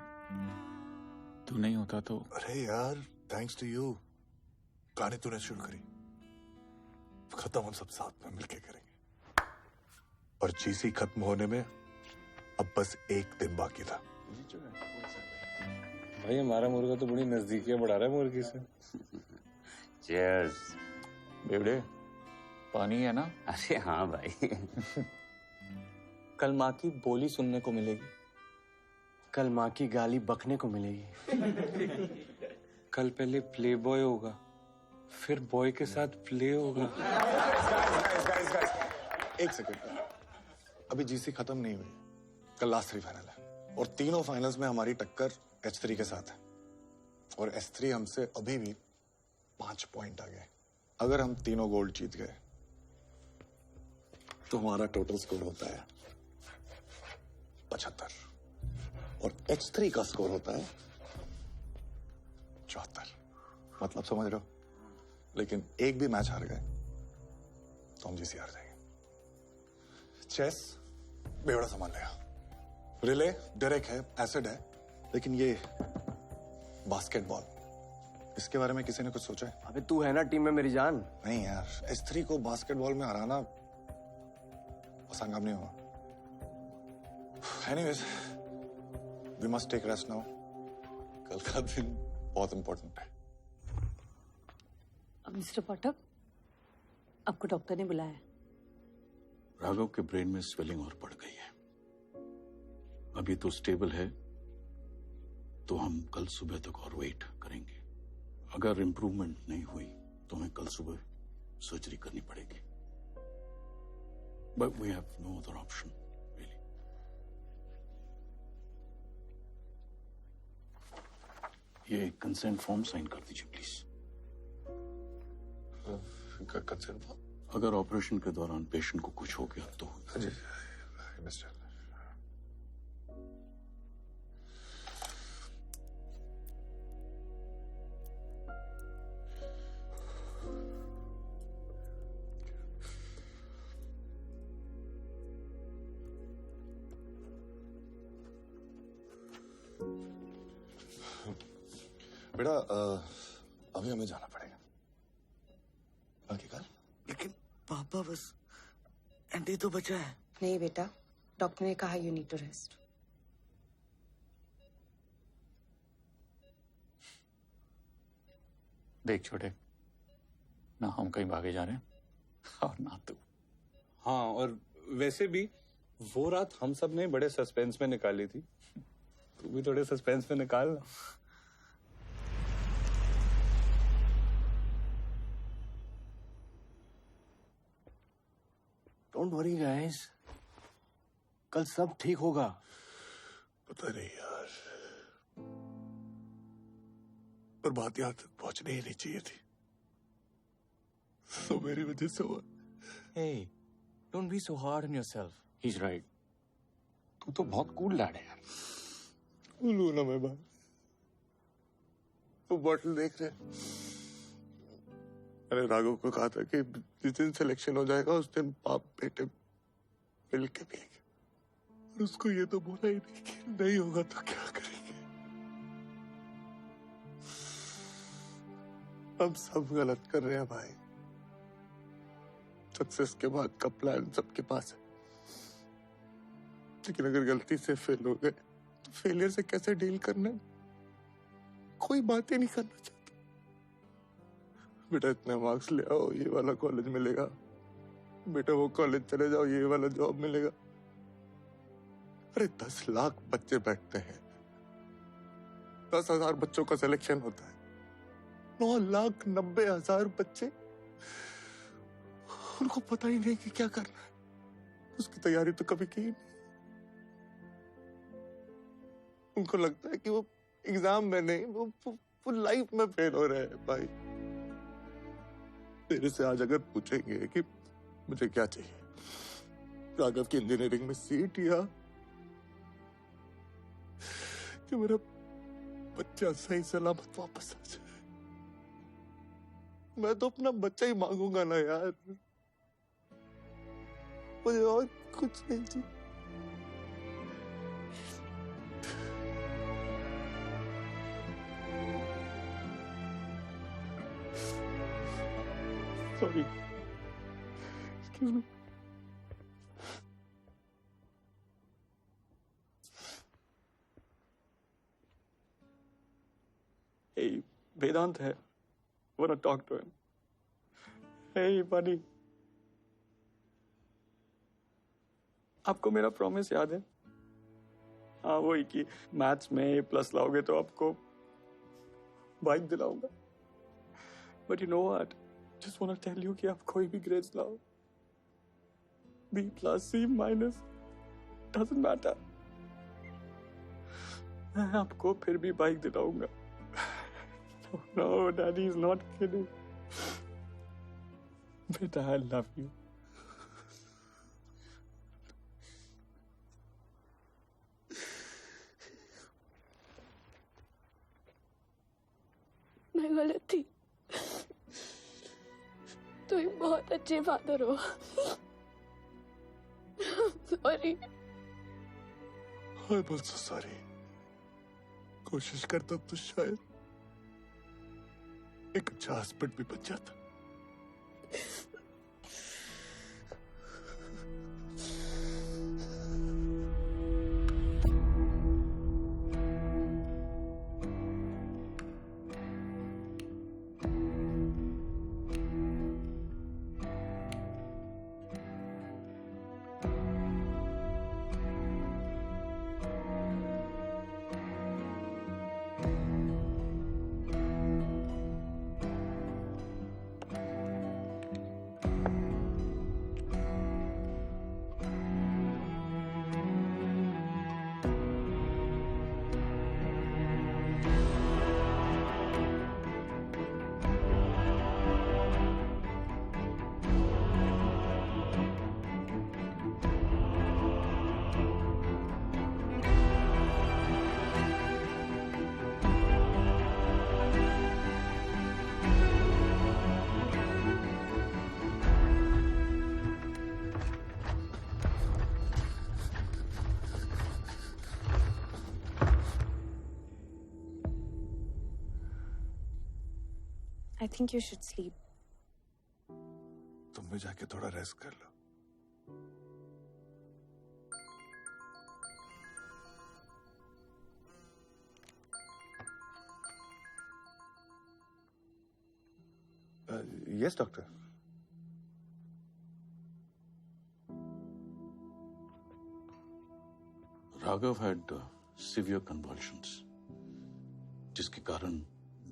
तू नहीं होता तो। अरे यार, थैंक्स टू यू। गाने तूने शुरू करी, खत्म हम सब साथ में मिलके करेंगे। और जीसी खत्म होने में अब बस एक दिन बाकी था। भाई हमारा मुर्गा तो बड़ी नजदीकियां बढ़ा रहा है मुर्गी से। चीयर्स। बेवड़े, पानी है ना? अरे हाँ भाई। कल माँ की बोली सुनने को मिलेगी, कल माँ की गाली बकने को मिलेगी। कल पहले प्ले बॉय होगा, फिर बॉय के साथ प्ले होगा। एक सेकंड, अभी जीसी खत्म नहीं हुई, कल लास्ट 3 फाइनल है और तीनों फाइनल्स में हमारी टक्कर H3 के साथ है और S3 हमसे अभी भी 5 पॉइंट आगे। अगर हम तीनों गोल्ड जीत गए तो हमारा टोटल स्कोर होता है 75 और H3 का स्कोर होता है 74। मतलब समझ रहे हो? लेकिन एक भी मैच हार गए तो हम जीसी हार जाएंगे। चेस बेवड़ा संभाल लेगा, रिले डायरेक्ट है, एसिड है, लेकिन ये बास्केटबॉल, इसके बारे में किसी ने कुछ सोचा है? अबे तू है ना टीम में मेरी जान। नहीं यार, S3 को बास्केटबॉल में हराना आसान काम नहीं होगा। Anyways, we must take rest now. कल का दिन बहुत इंपॉर्टेंट है। मिस्टर पाठक, आपको डॉक्टर ने बुलाया। राघव के ब्रेन में स्वेलिंग और बढ़ गई है। अभी तो स्टेबल है, तो हम कल सुबह तक और वेट करेंगे। अगर इंप्रूवमेंट नहीं हुई तो हमें कल सुबह सर्जरी करनी पड़ेगी। But we have no other option really. ये कंसेंट फॉर्म साइन कर दीजिए प्लीज। Consent form? अगर ऑपरेशन के दौरान पेशेंट को कुछ हो गया तो मिस्टर, बेटा अभी हमें जाना पड़ेगा, बाकी कल। लेकिन पापा, बस एंटी तो बचा है। नहीं बेटा, डॉक्टर ने कहा यू नीड टू रेस्ट। देख छोटे, ना हम कहीं भागे जा रहे हैं और ना तू। हाँ, और वैसे भी वो रात हम सब ने बड़े सस्पेंस में निकाली थी, तू भी थोड़े सस्पेंस में निकाल ना। डोंट वरी गाइस, कल सब ठीक होगा। पता नहीं यार, पर बात यहाँ तक पहुंचनी ही नहीं चाहिए थी, तो मेरी वजह से हुआ। Hey, don't be so hard on yourself. He's right. तू तो बहुत कूल लैड है यार। बोलू ना मैं बात, वो बॉटल देख रहे। अरे राघव को कहा था कि जिस दिन सिलेक्शन हो जाएगा उस दिन बाप बेटे मिल के पिएंगे, और उसको ये तो बोला ही नहीं कि नहीं होगा तो क्या करेंगे। हम सब गलत कर रहे हैं भाई। सक्सेस के बाद का प्लान सबके पास है, लेकिन अगर गलती से फेल हो गए तो फेलियर से कैसे डील करना है कोई बात ही नहीं करना चाहता। बेटा इतने मार्क्स ले आओ, ये वाला कॉलेज मिलेगा, बेटा वो कॉलेज चले जाओ, ये वाला जॉब मिलेगा। अरे 10 लाख बच्चे बैठते हैं, 10,000 बच्चों का सिलेक्शन होता है, 9,90,000 बच्चे, उनको पता ही नहीं कि क्या करना है, उसकी तैयारी तो कभी की नहीं। उनको लगता है कि वो एग्जाम में नहीं, वो लाइफ में फेल हो रहे हैं। भाई तेरे से आज अगर पूछेंगे कि मुझे क्या चाहिए, राघव की इंजीनियरिंग में सीट या कि मेरा बच्चा सही सलामत वापस आ जाए, मैं तो अपना बच्चा ही मांगूंगा ना यार, मुझे और कुछ नहीं चाहिए। Sorry, excuse me. Hey, Vedant है, wanna talk to him. Hey, buddy. आपको मेरा प्रॉमिस याद है? हाँ, वही कि मैथ्स में A+ लाओगे तो आपको bike दिलाऊंगा। But you know what? Just wanna tell you कि आप कोई भी ग्रेड्स लाओ, B+, C-, doesn't matter. मैं आपको फिर भी bike दिलाऊंगा। No, Daddy is not kidding. Beta, I love you. मैं गलत थी। तुम एक बहुत अच्छे फादर हो। सॉरी। I'm also sorry। कोशिश करता तो शायद एक अच्छा हस्बैंड भी बच जाता। I think you should sleep. तुम भी जाके थोड़ा रेस्ट कर लो। Yes, doctor. Raghav had severe convulsions, जिसके कारण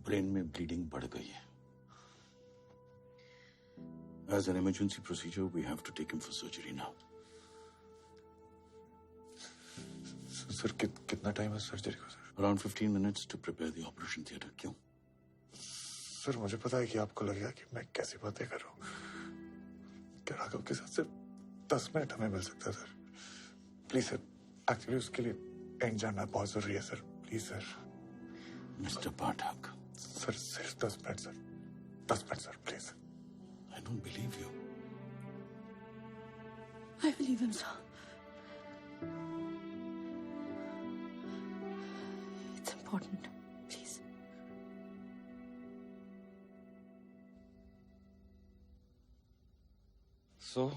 ब्रेन में ब्लीडिंग बढ़ गई है। As an emergency procedure, we have to take him for surgery now. Sir कितना टाइम है सर्जरी को sir? Around 15 minutes to prepare the operation theatre. क्यों? सर मुझे पता है कि आपको लगेगा कि मैं कैसी बातें कर रहा हूँ। क्या राघव के साथ सिर्फ 10 मिनट हमें मिल सकता है सर? प्लीज सर, एक्चुअली उसके लिए एंड जाना बहुत जरूरी है sir. Please sir. Mr. Pathak. Sir सिर्फ 10 minute sir, 10 minute sir please. I don't believe you. I believe him, sir. It's important. Please. So,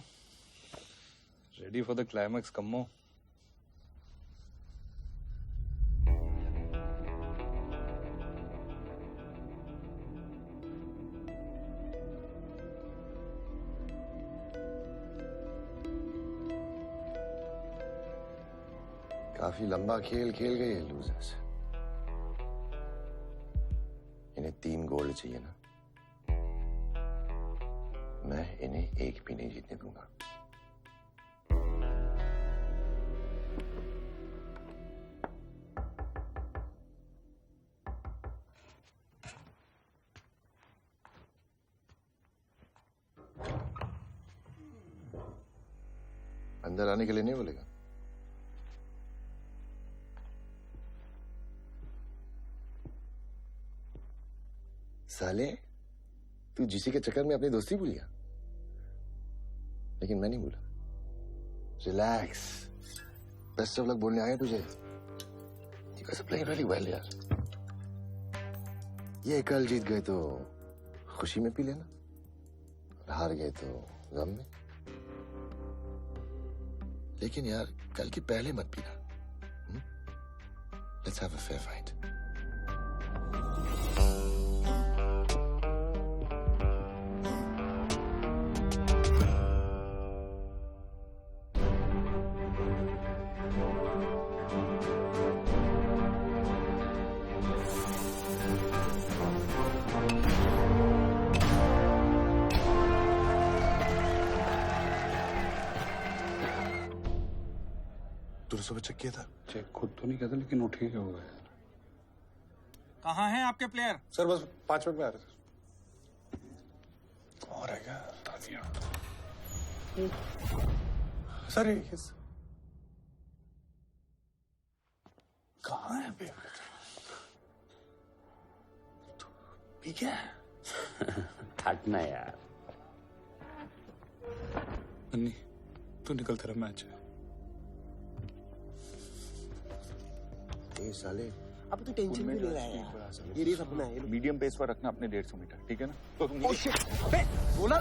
ready for the climax, Kammo? काफी लंबा खेल खेल गए ये लूजर्स। इन्हें 3 गोल्ड चाहिए ना, मैं इन्हें एक भी नहीं जीतने दूंगा। अंदर आने के लिए नहीं बोलेगा? साले तू जीसी के चक्कर में अपनी दोस्ती भूल गया, लेकिन मैं नहीं भूला। रिलैक्स, बेस्ट ऑफ लक बोलने आए तुझे। You guys are playing really well यार। ये कल जीत गए तो खुशी में पी लेना, और हार गए तो गम में। लेकिन यार कल की पहले मत पीना। Let's have a fair fight. तूने सुबह चेक किया था? चेक खुद तो नहीं कहता, लेकिन वो ठीक हो गया। कहाँ हैं आपके प्लेयर? सर बस 5 मिनट में आ रहे और है क्या? सर कहाँ है बेबी? ठीक है। हटना यार। अन्नी, तू निकल, तेरा मैच है। ये साले अब तो टेंशन भी ले रहा है यार। ये रेस अपना है। मीडियम पेस पर रखना अपने 150 मीटर, ठीक है ना? तो बोला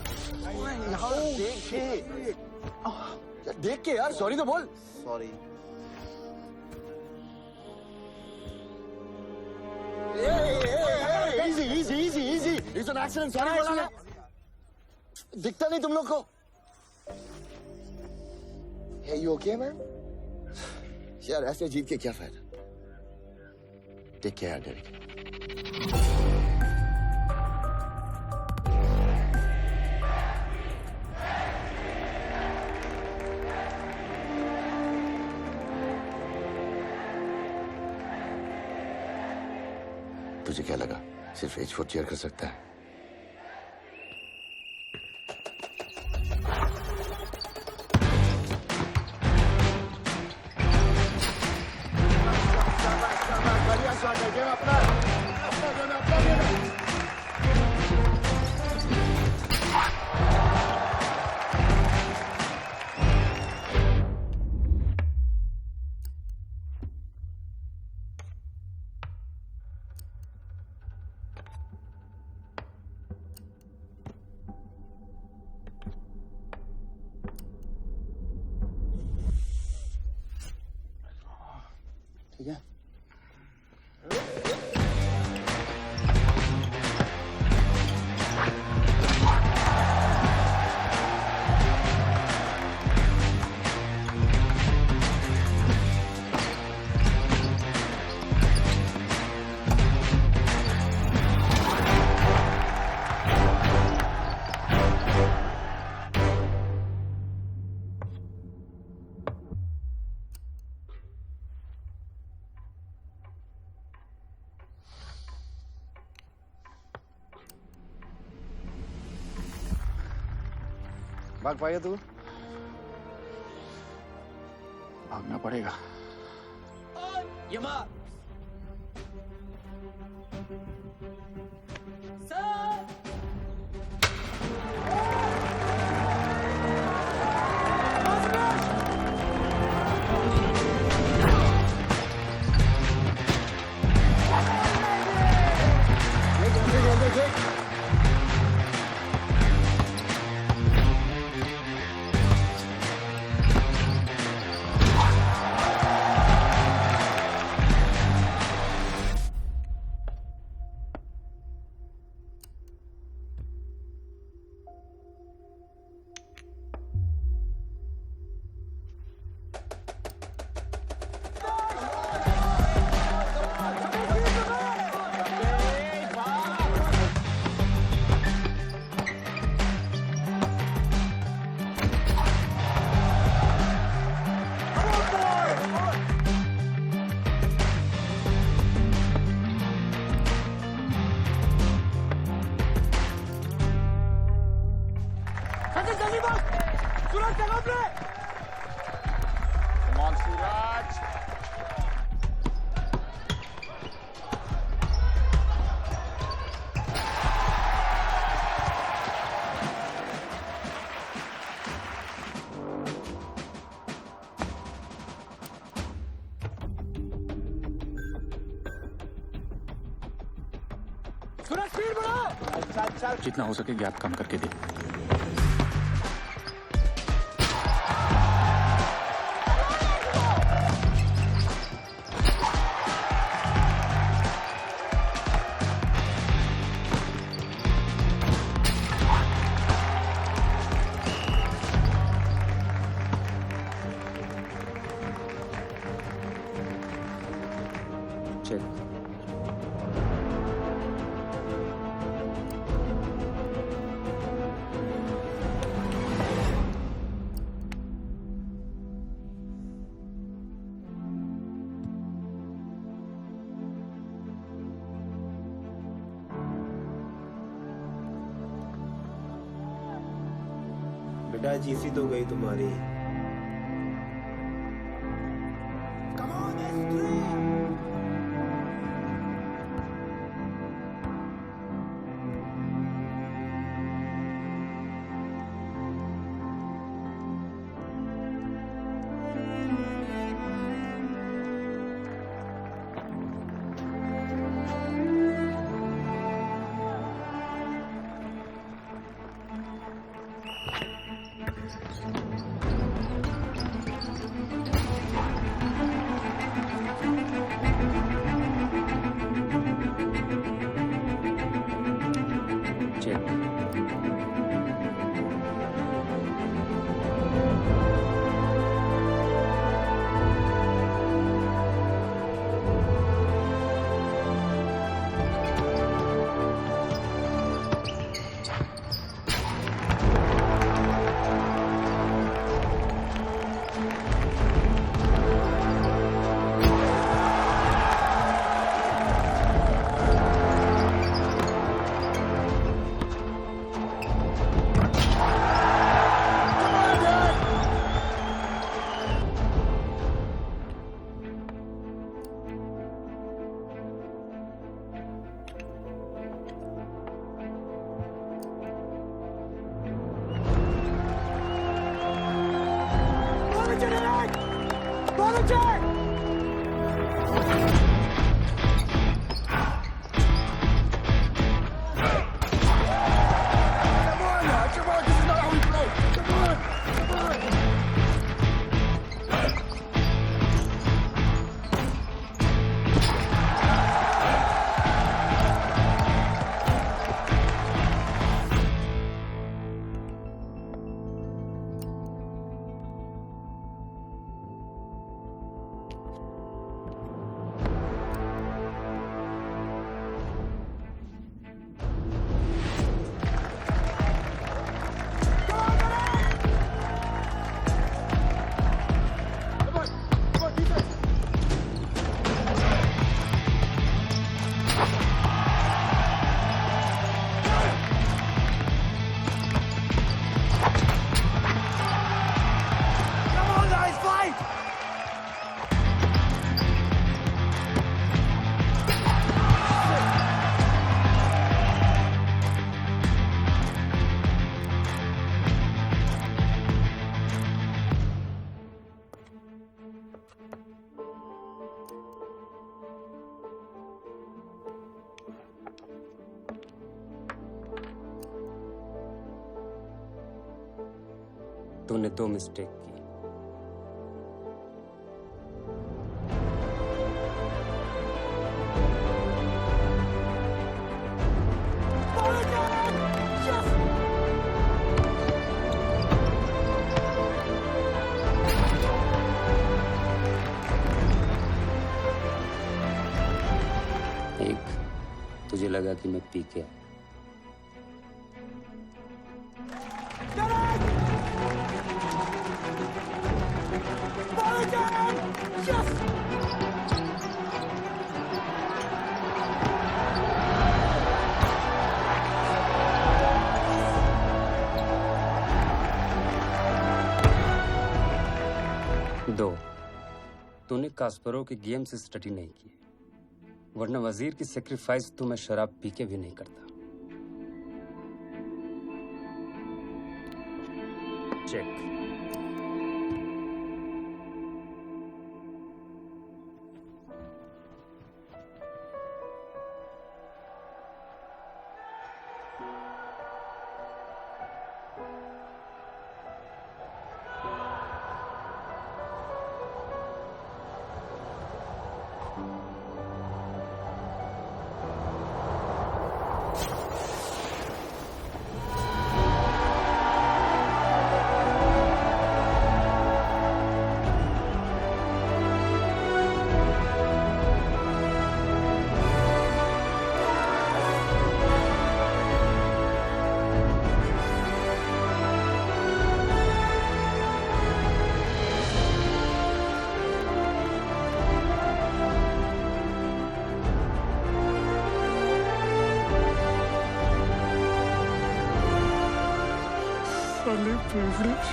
देख के यार, सॉरी तो बोल। Sorry. Easy easy easy easy, it's an accident, sorry बोला ना। दिखता नहीं तुम लोग को? Hey, you okay, man? यार ऐसे जीत के क्या फायदा? Take care Derrick. तुझे क्या लगा सिर्फ H4 चेयर कर सकता है? ठीक है। भाग पाएगा तू? भागना पड़ेगा। यमा जितना हो सके गैप कम करके दे। बेटा जीसी तो गई तुम्हारी। तूने 2 मिस्टेक की। एक, तुझे लगा कि मैं पी के दो, तूने कास्परोव के गेम से स्टडी नहीं की, वरना वजीर की सेक्रीफाइस तो मैं शराब पी के भी नहीं करता। चेक। साले privilege।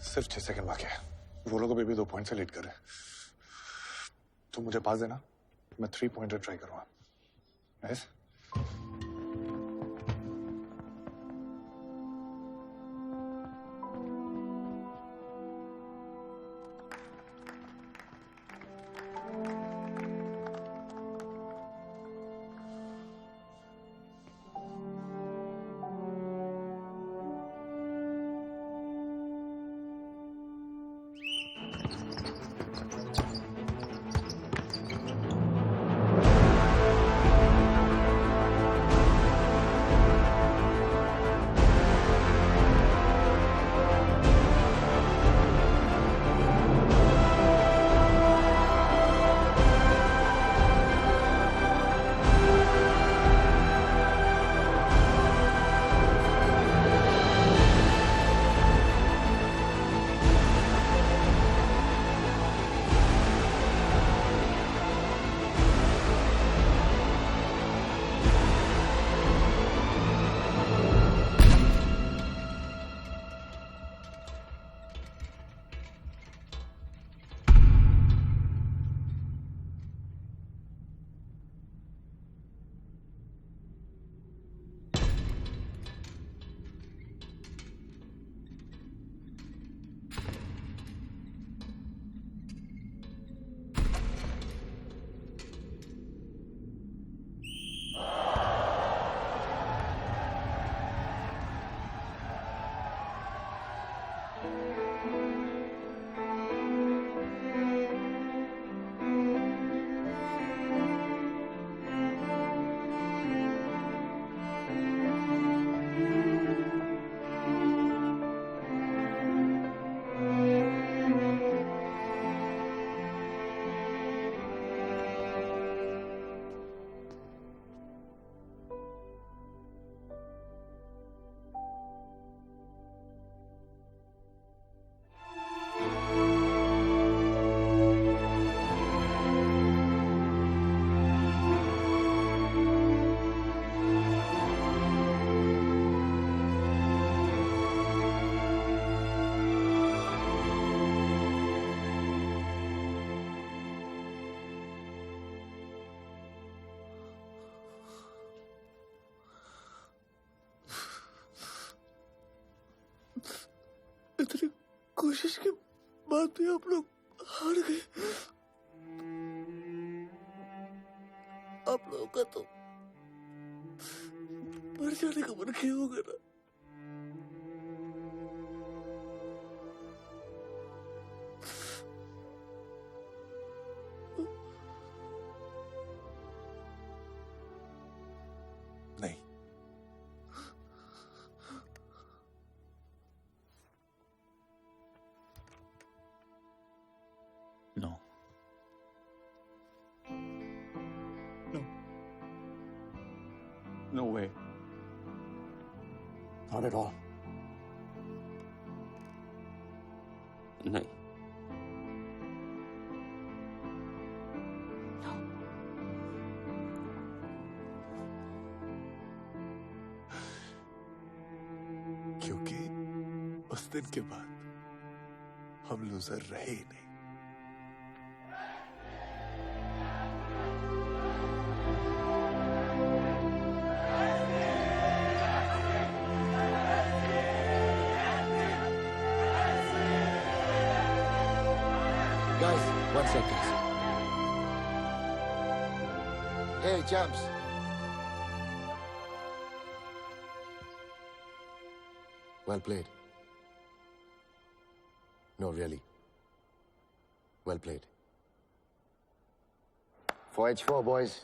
सिर्फ 6 सेकंड बाकी है। वो लोग अभी भी 2 पॉइंट से लीड कर रहे हैं। तुम मुझे पास देना, मैं 3 पॉइंटर ट्राई करूंगा। नाइस। इतनी कोशिश के बाद भी आप लोग हार गए। आप लोगों का तो मर जाने का मन किया होगा ना। नहीं, no no way. Not at all. नहीं। क्योंकि उस दिन के बाद हम लूजर रहे ही नहीं। Guys, 1 second. Hey, champs. Well played. No, really. Well played. 4H4, boys.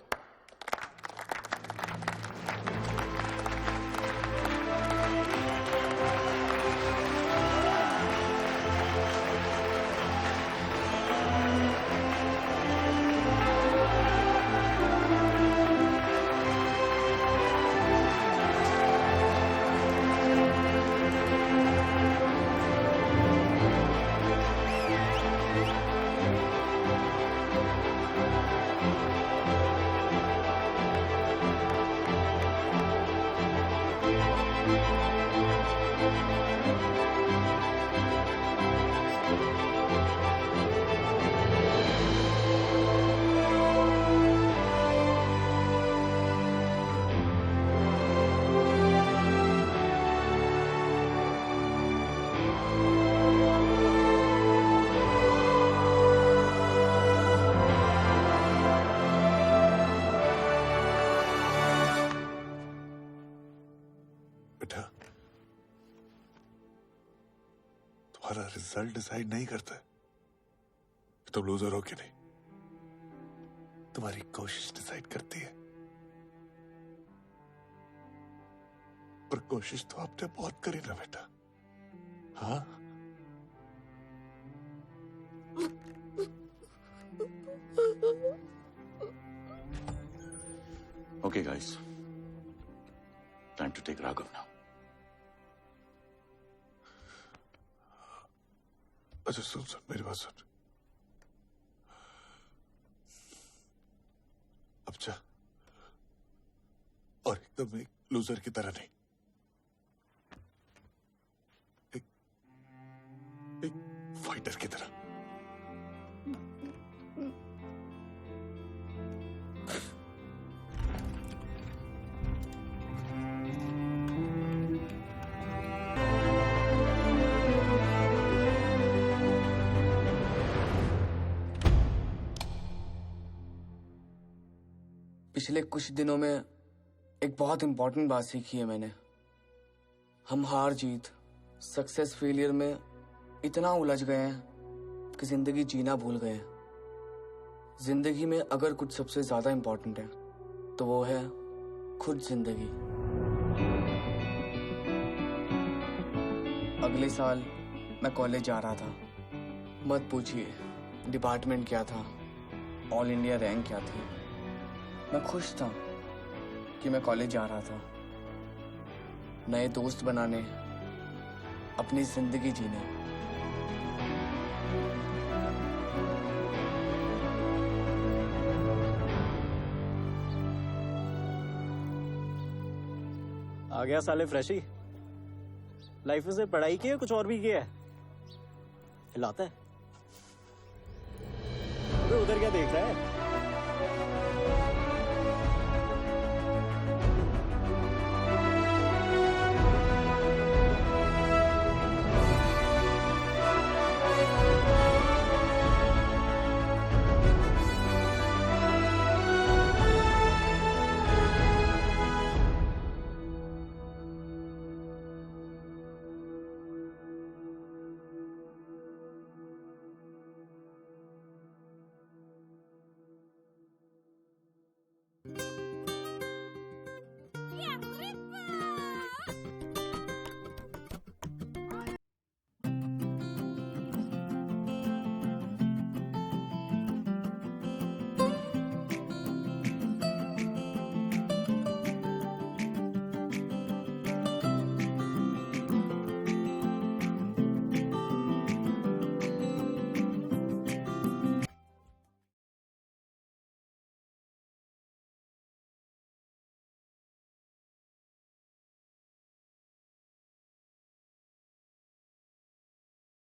तुम्हारा रिजल्ट डिसाइड नहीं करता है कि तुम लूजर हो कि नहीं। तुम्हारी कोशिश डिसाइड करती है। पर कोशिश तो आपने बहुत करी ना बेटा। हाँ, Okay, guys. Time to take Raghav now. अच्छा सुन सुन मेरी बात सुन। अब जा, और एकदम एक लूजर की तरह नहीं, एक फाइटर की तरह। पिछले कुछ दिनों में एक बहुत इंपॉर्टेंट बात सीखी है मैंने। हम हार जीत, सक्सेस फेलियर में इतना उलझ गए हैं कि जिंदगी जीना भूल गए हैं। जिंदगी में अगर कुछ सबसे ज्यादा इंपॉर्टेंट है तो वो है खुद जिंदगी। अगले साल मैं कॉलेज जा रहा था। मत पूछिए डिपार्टमेंट क्या था, ऑल इंडिया रैंक क्या थी। मैं खुश था कि मैं कॉलेज जा रहा था, नए दोस्त बनाने, अपनी जिंदगी जीने। आ गया साले फ्रेशी। लाइफ में से पढ़ाई की है कुछ और भी किया है? हिलाता है। अबे उधर क्या देख रहा है?